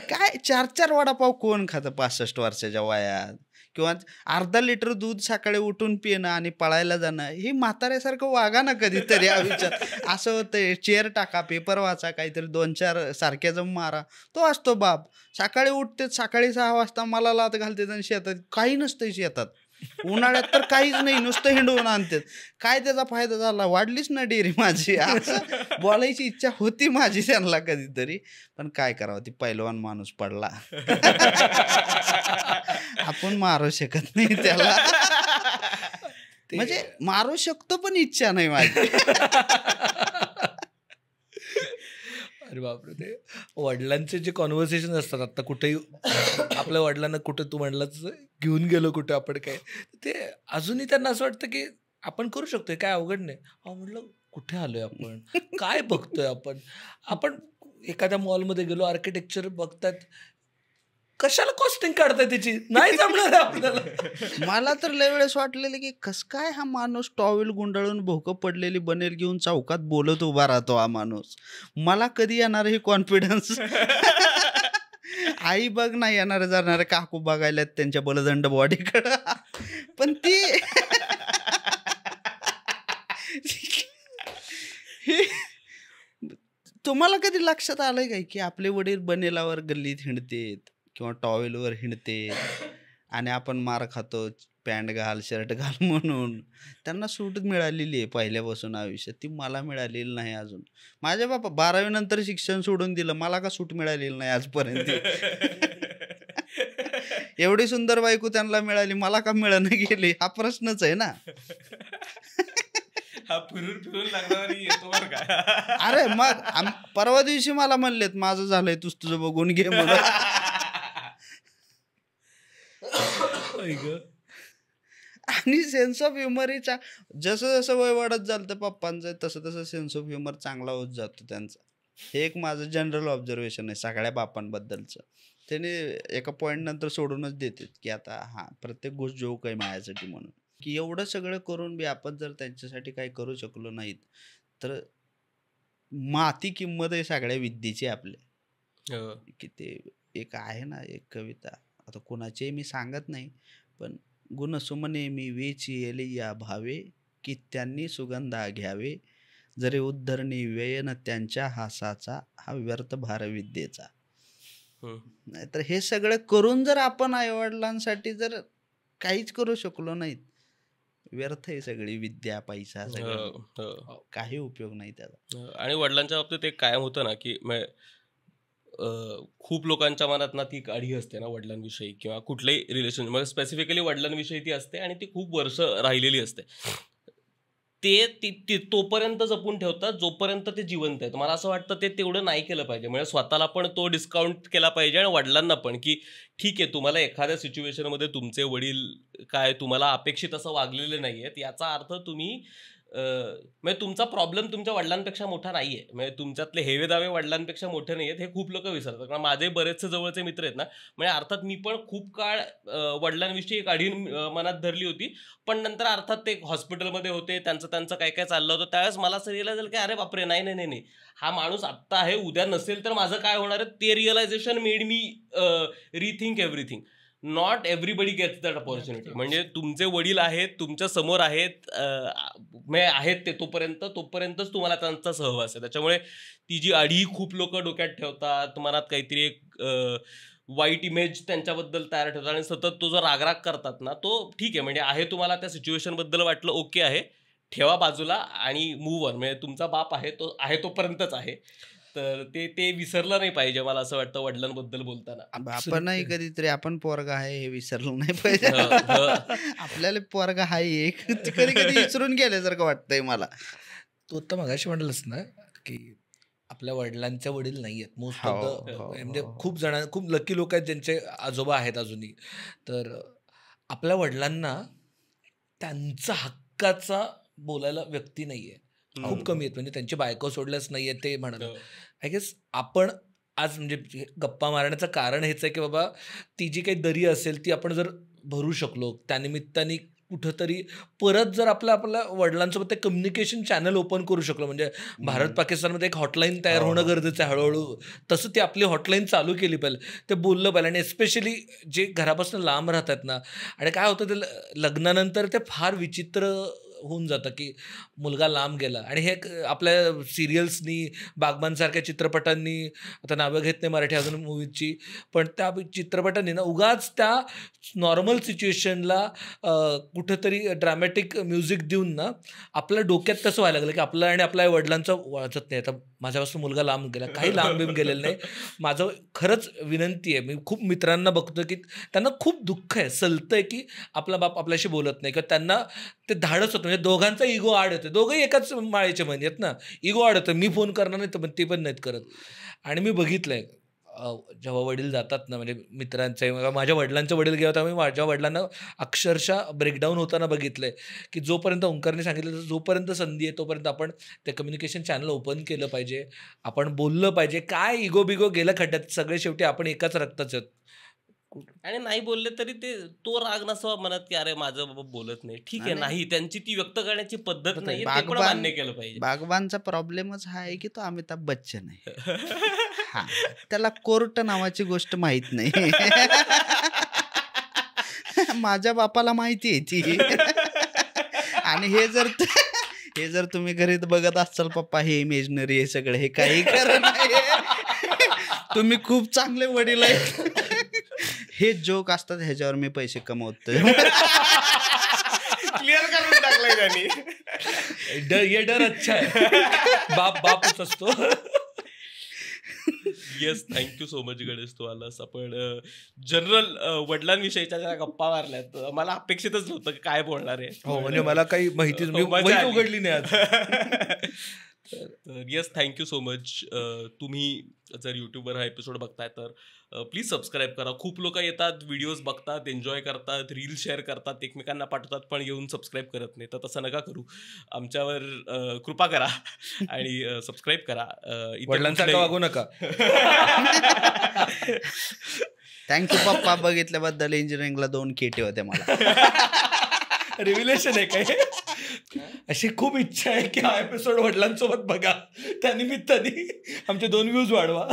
काय 4-4 वडापाव कोण खातं 65 वर्षाच्या वयात? किंवा अर्धा लिटर दूध सकाळी उठून पिणं आणि पळायला जाणं, हे म्हाताऱ्यासारखं वागा ना कधीतरी आयुष्यात. असं होतंय, चेअर टाका, पेपर वाचा, काहीतरी 2-4 सारख्याजम मारा. तो असतो बाप. सकाळी उठते, सकाळी 6 वाजता मला लात घालते आणि शेतात काही नसतंय. शेतात उन्हाळ्यात तर काहीच नाही, नुसतं हिंडवून आणतात. काय त्याचा फायदा झाला? वाढलीच ना डेअरी माझी. असं बोलायची इच्छा होती माझी त्यांना कधीतरी, पण काय करावं, ती पैलवान माणूस पडला. आपण मारू शकत नाही त्याला. म्हणजे मारू शकतो पण इच्छा नाही माझी. अरे बापरे. ते वडिलांचे जे कॉन्व्हर्सेशन असतात, आता कुठेही आपल्या वडिलांना कुठे तू म्हणलाच घेऊन गेलो कुठे आपण, काय ते अजूनही त्यांना असं वाटतं की आपण करू शकतोय, काय अवघड नाही. म्हटलं कुठे आलोय आपण, काय बघतोय आपण एखाद्या मॉलमध्ये गेलो, आर्किटेक्चर बघतात, कशाला कॉस्टिंग काढताय त्याची, नाही जमणार आपल्याला. मला तर लय वेळेस वाटलेलं की कस काय हा माणूस टॉवेल गुंडाळून भोकं पडलेली बनेल घेऊन चौकात बोलत उभा राहतो हा माणूस. मला कधी येणार हे कॉन्फिडन्स? आई बघ नाही येणार जाणार, काकू बघायला त्यांच्या बलदंड बॉडीकडं. पण ती तुम्हाला कधी लक्षात आलंय काय की आपले वडील बनेलावर गल्लीत हिंडतेत किंवा टॉवेलवर हिंडते आणि आपण मार खातो, पॅन्ट घाल शर्ट घाल म्हणून. त्यांना सूट मिळालेली आहे पहिल्यापासून आयुष्यात, ती मला मिळालेली नाही अजून. माझ्या बापा 12वी नंतर शिक्षण सोडून दिलं, मला का सूट मिळालेली नाही आजपर्यंत. एवढी सुंदर बायको त्यांना मिळाली, मला का मिळणं गेली, हा प्रश्नच आहे ना. फिरून लागणार येतो बरं का. अरे मग परवा दिवशी मला म्हणलेत माझं झालंय, तुझं बघून घे म्हणून. आणि सेन्स ऑफ ह्युमरीचा जसं जसं वय वाढत झालं तर पप्पांचं तसं तसं सेन्स ऑफ ह्युमर चांगला होत जातो त्यांचा. हे एक माझं जनरल ऑब्झर्वेशन आहे सगळ्या बापांबद्दलचं. त्याने एका पॉईंट नंतर सोडूनच देतात की आता हां प्रत्येक गोष्ट जोक आहे माझ्यासाठी म्हणून. की एवढं सगळं करून बी आपण जर त्यांच्यासाठी काही करू शकलो नाहीत तर माती किंमत आहे सगळ्या विद्येची आपल्या. की ते एक आहे ना एक कविता, आता कोणाचे मी सांगत नाही, पण गुणसुमने मी वेचिले या भावे, की त्यांनी सुगंधा घ्यावे, जरी उद्धरणी व्ययन त्यांच्या हासाचा, हा व्यर्थ भार विद्येचा. नाहीतर हे सगळं करून जर आपण आईवडिलांसाठी जर काहीच करू शकलो नाहीत, व्यर्थ आहे सगळी विद्या, पैसा, सगळं काही उपयोग नाही त्याचा. आणि वडिलांच्या बाबतीत एक कायम होतं ना की खूप लोकांच्या मनात ना ती काळी असते ना वडिलांविषयी किंवा कुठल्याही रिलेशन, म्हणजे स्पेसिफिकली वडिलांविषयी ती असते आणि ती खूप वर्ष राहिलेली असते. ते तोपर्यंत जपून ठेवतात जोपर्यंत ते जिवंत आहेत. मला असं वाटतं ते तेवढं नाही केलं पाहिजे. म्हणजे स्वतःला पण तो डिस्काउंट केला पाहिजे आणि वडिलांना पण, की ठीक आहे तुम्हाला एखाद्या सिच्युएशनमध्ये तुमचे वडील काय तुम्हाला अपेक्षित असं वागलेले नाही आहेत, याचा अर्थ तुम्ही म्हणजे तुमचा प्रॉब्लेम तुमच्या वडिलांपेक्षा मोठा नाहीये. म्हणजे तुमच्यातले हेवे दावे वडिलांपेक्षा मोठे नाही आहेत, हे खूप लोक विसरतात. कारण माझे बरेचसे जवळचे मित्र आहेत ना, म्हणजे अर्थात मी पण खूप काळ वडिलांविषयी एक आढीव मनात धरली होती. पण नंतर अर्थात ते हॉस्पिटलमध्ये होते, त्यांचं काय काय चाललं होतं, त्यावेळेस मला असं रिअलाइज झालं की अरे बापरे, नाही, हा माणूस आत्ता आहे, उद्या नसेल तर माझं काय होणार आहे. ते realisation made me rethink everything. Not everybody gets that opportunity. म्हणजे तुमचे वडील आहेत, तुमच्या समोर आहेत, आहेत ते तोपर्यंतच तुम्हाला त्यांचा सहवास आहे. त्याच्यामुळे ती जी आढी खूप लोक डोक्यात ठेवतात, मनात काहीतरी एक वाईट इमेज त्यांच्याबद्दल तयार ठेवतात आणि सतत तो जो रागराग करतात ना, तो ठीक आहे. म्हणजे आहे तुम्हाला त्या सिच्युएशन बद्दल वाटलं ओके आहे, ठेवा बाजूला आणि मूव्ह ऑन. म्हणजे तुमचा बाप आहे, तो आहे तोपर्यंतच आहे. तर ते विसरलं नाही पाहिजे मला असं वाटतं वडिलांबद्दल बोलताना. आपणही कधीतरी आपण पोरगा आहे हे विसरलं नाही पाहिजे. आपल्याला पोरगा आहे एक कधी कधी विसरून गेल्यासारखं वाटतंय मला. तू आता मगाशी म्हणलंस ना की आपल्या वडिलांच्या वडील नाही आहेत मोस्ट ऑफ द, म्हणजे खूप खूप लकी लोक आहेत ज्यांचे आजोबा आहेत अजूनही. तर आपल्या वडिलांना त्यांचा हक्काचा बोलायला व्यक्ती नाहीये, खूप कमी आहेत. म्हणजे त्यांची बायको सोडल्याच नाहीये ते म्हणाल. आय गेस आपण आज म्हणजे गप्पा मारण्याचं कारण हेच आहे की बाबा ती जी काही दरी असेल ती आपण जर भरू शकलो, त्यानिमित्ताने कुठंतरी परत जर आपल्या वडिलांसोबत ते कम्युनिकेशन चॅनल ओपन करू शकलो. म्हणजे भारत पाकिस्तानमध्ये एक हॉटलाईन तयार होणं गरजेचं आहे हळूहळू. तसं ती आपली हॉटलाईन चालू केली पाहिजे, ते बोललं पाहिजे. आणि एस्पेशली जे घरापासून लांब राहतात ना, आणि काय होतं ते लग्नानंतर ते फार विचित्र होऊन जातं की मुलगा लांब गेला. आणि हे आपल्या सिरियल्सनी, बागबानसारख्या चित्रपटांनी, आता नावं घेत नाही मराठी अजून मूवीजची, पण त्या चित्रपटांनी ना उगाच त्या नॉर्मल सिच्युएशनला कुठंतरी ड्रॅमॅटिक म्युझिक देऊन ना आपल्या डोक्यात तसं व्हायला लागलं की आपलं आणि आपल्या वडिलांचं वाचत नाही. आता माझ्यापासून मुलगा लांब गेला, काही लांब बिंब गेलेलं नाही. माझं खरंच विनंती आहे, मी खूप मित्रांना बघतो की त्यांना खूप दुःख आहे, सलतं आहे की आपला बाप आपल्याशी बोलत नाही, किंवा त्यांना ते धाडच होतं. म्हणजे दोघांचा इगो आड येतो, दोघंही एकाच माळेचे म्हणजे आहेत ना, इगो आड होतं. मी फोन करणार नाही तर ते पण नाहीत करत. आणि मी बघितलंय जेव्हा वडील जातात ना, म्हणजे मित्रांचे, माझ्या वडिलांचे वडील गेले होते, मी माझ्या वडिलांना अक्षरशः ब्रेकडाऊन होताना बघितलंय की जोपर्यंत ओंकारने सांगितलं तर जोपर्यंत संधी आहे तोपर्यंत आपण ते कम्युनिकेशन चॅनल ओपन केलं पाहिजे, आपण बोललं पाहिजे. काय इगो बिगो गेलं खड्ड्यात, सगळे शेवटी आपण एकाच रक्ताचे आहेत. आणि नाही बोलले तरी तो राग नसावा मनात की अरे माझं बाबा बोलत नाही, ठीक आहे, नाही त्यांची ती व्यक्त करण्याची पद्धत नाही, ते पण मान्य केलं पाहिजे. बागबानचा प्रॉब्लेमच हा आहे की तो अमिताभ बच्चन आहे. हा, त्याला कोर्ट नावाची गोष्ट माहित नाही. माझ्या बापाला माहिती आहे ती. आणि हे जर तुम्ही घरी बघत असाल पप्पा हे इमेजनरी आहे सगळं, हे काही खरं नाही, तुम्ही खूप चांगले वडील आहेत, हे जोक असतात, ह्याच्यावर मी पैसे कमवतोय. क्लिअर करून टाकलंय त्यांनी. ये डर अच्छा आहे, बापच असतो. Yes, thank you so much Ganesh, तू आलास. आपण जनरल वडिलांविषयीच्या ज्या गप्पा मारल्यात, मला अपेक्षितच नव्हतं काय बोलणार आहे. हो, म्हणजे मला काही माहितीच उघडली नाही आज. तर येस, थँक्यू सो मच. तुम्ही जर यूट्यूबवर हा एपिसोड बघताय तर प्लीज सबस्क्राईब करा. खूप लोक येतात, व्हिडिओज बघतात, एन्जॉय करतात, रील शेअर करतात, एकमेकांना पाठवतात, पण येऊन सबस्क्राईब करत नाही. तर तसं नका करू, आमच्यावर कृपा करा आणि सबस्क्राईब करा. वडिलांसारखं वागू नका. थँक्यू पप्पा, बघितल्याबद्दल. इंजिनिअरिंगला 2 केटी होत्या मला. रिव्हिलेशन आहे काय? अशी खूप इच्छा आहे की हा एपिसोड वडिलांसोबत बघा, त्यानिमित्ताने आमचे 2 व्ह्यूज वाढवा.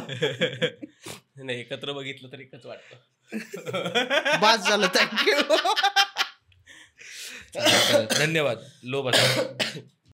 नाही, एकत्र बघितलं तर एकच वाटतं. बास झालं. थँक्यू. धन्यवाद. लो बसा.